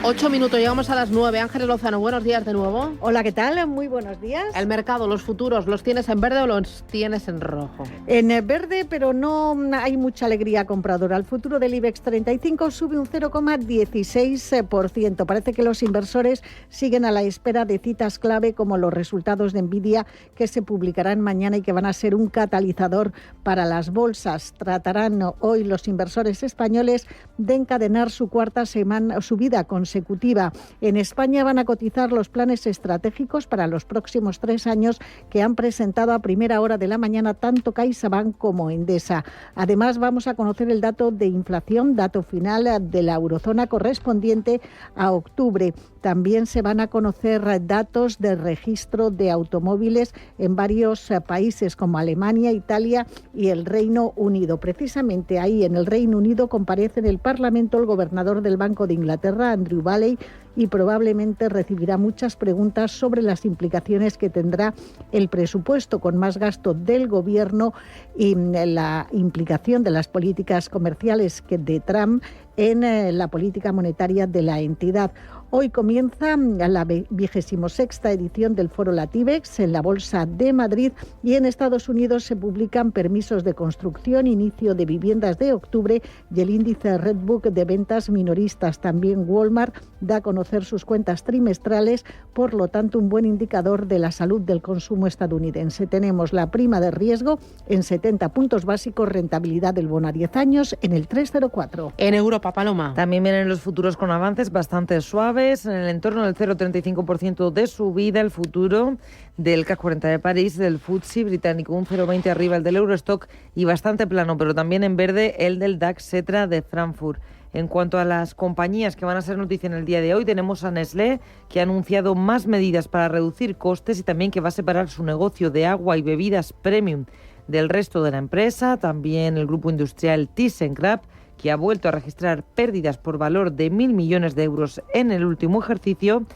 8 minutos, llegamos a las 9. Ángeles Lozano, buenos días de nuevo. Hola, ¿qué tal? Muy buenos días. El mercado, los futuros, ¿los tienes en verde o los tienes en rojo? En verde, pero no hay mucha alegría compradora. El futuro del IBEX 35 sube un 0,16%. Parece que los inversores siguen a la espera de citas clave como los resultados de Nvidia que se publicarán mañana y que van a ser un catalizador para las bolsas. Tratarán hoy los inversores españoles de encadenar su cuarta subida consecutiva consecutiva. En España van a cotizar los planes estratégicos para los próximos 3 años que han presentado a primera hora de la mañana tanto CaixaBank como Endesa. Además, vamos a conocer el dato de inflación, dato final de la eurozona correspondiente a octubre. También se van a conocer datos del registro de automóviles en varios países como Alemania, Italia y el Reino Unido. Precisamente ahí en el Reino Unido comparece en el Parlamento el gobernador del Banco de Inglaterra, Andrew Bailey, y probablemente recibirá muchas preguntas sobre las implicaciones que tendrá el presupuesto con más gasto del gobierno y la implicación de las políticas comerciales de Trump en la política monetaria de la entidad. Hoy comienza la 26ª edición del Foro Latibex en la Bolsa de Madrid y en Estados Unidos se publican permisos de construcción, inicio de viviendas de octubre y el índice Redbook de ventas minoristas. También Walmart da a conocer sus cuentas trimestrales, por lo tanto un buen indicador de la salud del consumo estadounidense. Tenemos la prima de riesgo en 70 puntos básicos, rentabilidad del bono a 10 años en el 3,04. En Europa, Paloma. También vienen los futuros con avances bastante suaves. En el entorno del 0,35% de subida, el futuro del CAC 40 de París, del FTSE británico, un 0,20 arriba el del Eurostock y bastante plano, pero también en verde el del DAX Xetra de Frankfurt. En cuanto a las compañías que van a ser noticia en el día de hoy, tenemos a Nestlé, que ha anunciado más medidas para reducir costes y también que va a separar su negocio de agua y bebidas premium del resto de la empresa. También el grupo industrial ThyssenKrupp, que ha vuelto a registrar pérdidas por valor de 1.000 millones de euros en el último ejercicio.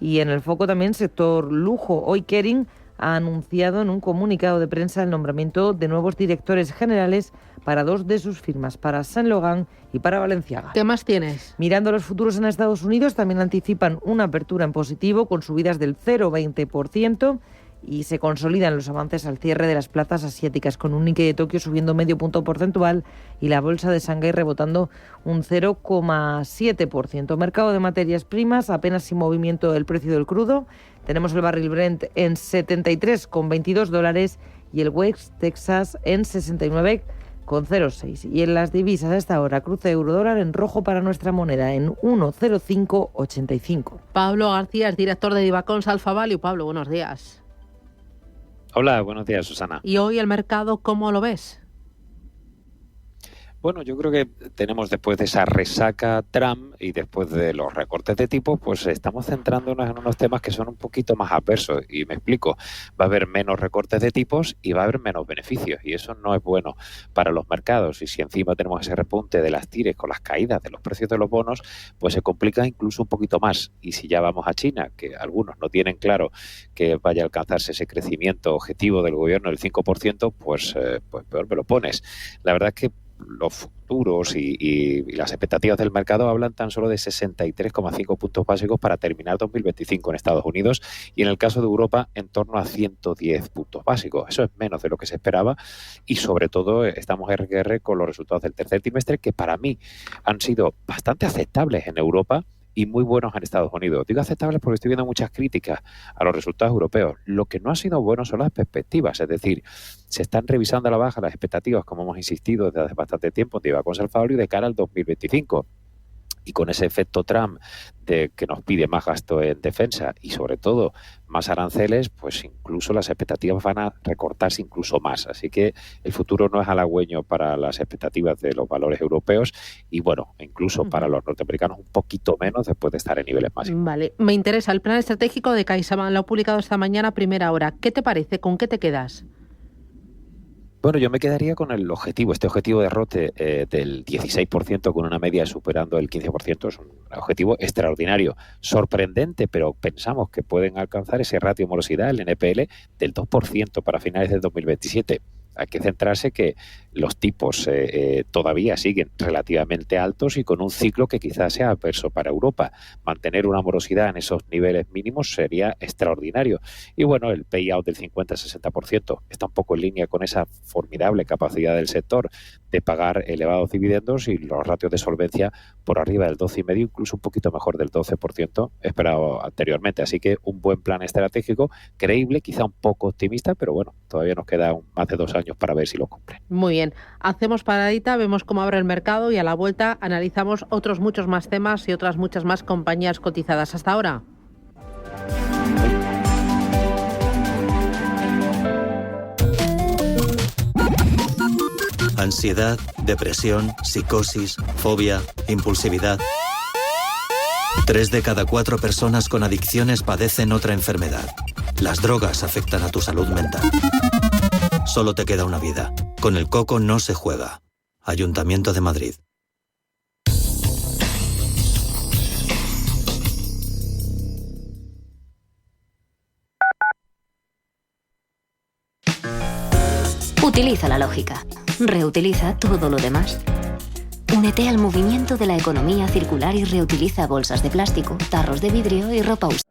Y en el foco también sector lujo. Hoy Kering ha anunciado en un comunicado de prensa el nombramiento de nuevos directores generales para 2 de sus firmas, para Saint Laurent y para Balenciaga. ¿Qué más tienes? Mirando los futuros en Estados Unidos, también anticipan una apertura en positivo con subidas del 0,20%. Y se consolidan los avances al cierre de las plazas asiáticas, con un Nikkei de Tokio subiendo medio punto porcentual y la bolsa de Shanghái rebotando un 0,7%. Mercado de materias primas, apenas sin movimiento el precio del crudo. Tenemos el barril Brent en $73,22 y el West Texas en 69,06. Y en las divisas a esta hora, cruce euro-dólar en rojo para nuestra moneda en 1,0585. Pablo García es director de Divacons Alpha Value. Pablo, buenos días. Hola, buenos días, Susana. ¿Y hoy el mercado cómo lo ves? Bueno, yo creo que tenemos después de esa resaca Trump y después de los recortes de tipos, pues estamos centrándonos en unos temas que son un poquito más adversos. Y me explico, va a haber menos recortes de tipos y va a haber menos beneficios. Y eso no es bueno para los mercados. Y si encima tenemos ese repunte de las tires con las caídas de los precios de los bonos, pues se complica incluso un poquito más. Y si ya vamos a China, que algunos no tienen claro que vaya a alcanzarse ese crecimiento objetivo del gobierno del 5%, pues peor me lo pones. La verdad es que los futuros y las expectativas del mercado hablan tan solo de 63,5 puntos básicos para terminar 2025 en Estados Unidos y en el caso de Europa en torno a 110 puntos básicos. Eso es menos de lo que se esperaba y sobre todo estamos RQR con los resultados del tercer trimestre que para mí han sido bastante aceptables en Europa y muy buenos en Estados Unidos. Digo aceptables porque estoy viendo muchas críticas a los resultados europeos. Lo que no ha sido bueno son las perspectivas, es decir, se están revisando a la baja las expectativas, como hemos insistido desde hace bastante tiempo, de Divacons Alpha Value de cara al 2025. Y con ese efecto Trump de que nos pide más gasto en defensa y sobre todo más aranceles, pues incluso las expectativas van a recortarse incluso más. Así que el futuro no es halagüeño para las expectativas de los valores europeos y bueno, incluso para los norteamericanos un poquito menos después de estar en niveles máximos. Vale, me interesa el plan estratégico de CaixaBank, lo ha publicado esta mañana a primera hora. ¿Qué te parece? ¿Con qué te quedas? Bueno, yo me quedaría con el objetivo, este objetivo de ROTE del 16% con una media superando el 15%. Es un objetivo extraordinario, sorprendente, pero pensamos que pueden alcanzar ese ratio morosidad, el NPL, del 2% para finales de 2027. Hay que centrarse que los tipos todavía siguen relativamente altos y con un ciclo que quizás sea adverso para Europa. Mantener una morosidad en esos niveles mínimos sería extraordinario. Y bueno, el payout del 50-60% está un poco en línea con esa formidable capacidad del sector de pagar elevados dividendos y los ratios de solvencia por arriba del 12,5%, incluso un poquito mejor del 12% esperado anteriormente. Así que un buen plan estratégico, creíble, quizá un poco optimista, pero bueno, todavía nos queda más de 2 años para ver si lo cumplen. Muy bien. también. Hacemos paradita, vemos cómo abre el mercado y a la vuelta analizamos otros muchos más temas y otras muchas más compañías cotizadas. Hasta ahora. Ansiedad, depresión, psicosis, fobia, impulsividad. 3 de cada 4 personas con adicciones padecen otra enfermedad. Las drogas afectan a tu salud mental. Solo te queda una vida. Con el coco no se juega. Ayuntamiento de Madrid. Utiliza la lógica. Reutiliza todo lo demás. Únete al movimiento de la economía circular y reutiliza bolsas de plástico, tarros de vidrio y ropa usada.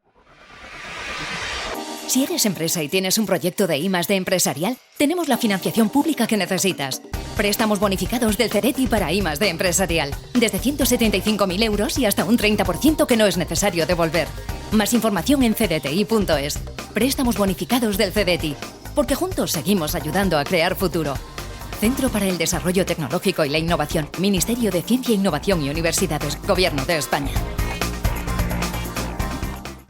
Si eres empresa y tienes un proyecto de I+D empresarial, tenemos la financiación pública que necesitas. Préstamos bonificados del CDTI para I+D empresarial. Desde 175.000 euros y hasta un 30% que no es necesario devolver. Más información en cdti.es. Préstamos bonificados del CDTI. Porque juntos seguimos ayudando a crear futuro. Centro para el Desarrollo Tecnológico y la Innovación. Ministerio de Ciencia, Innovación y Universidades. Gobierno de España.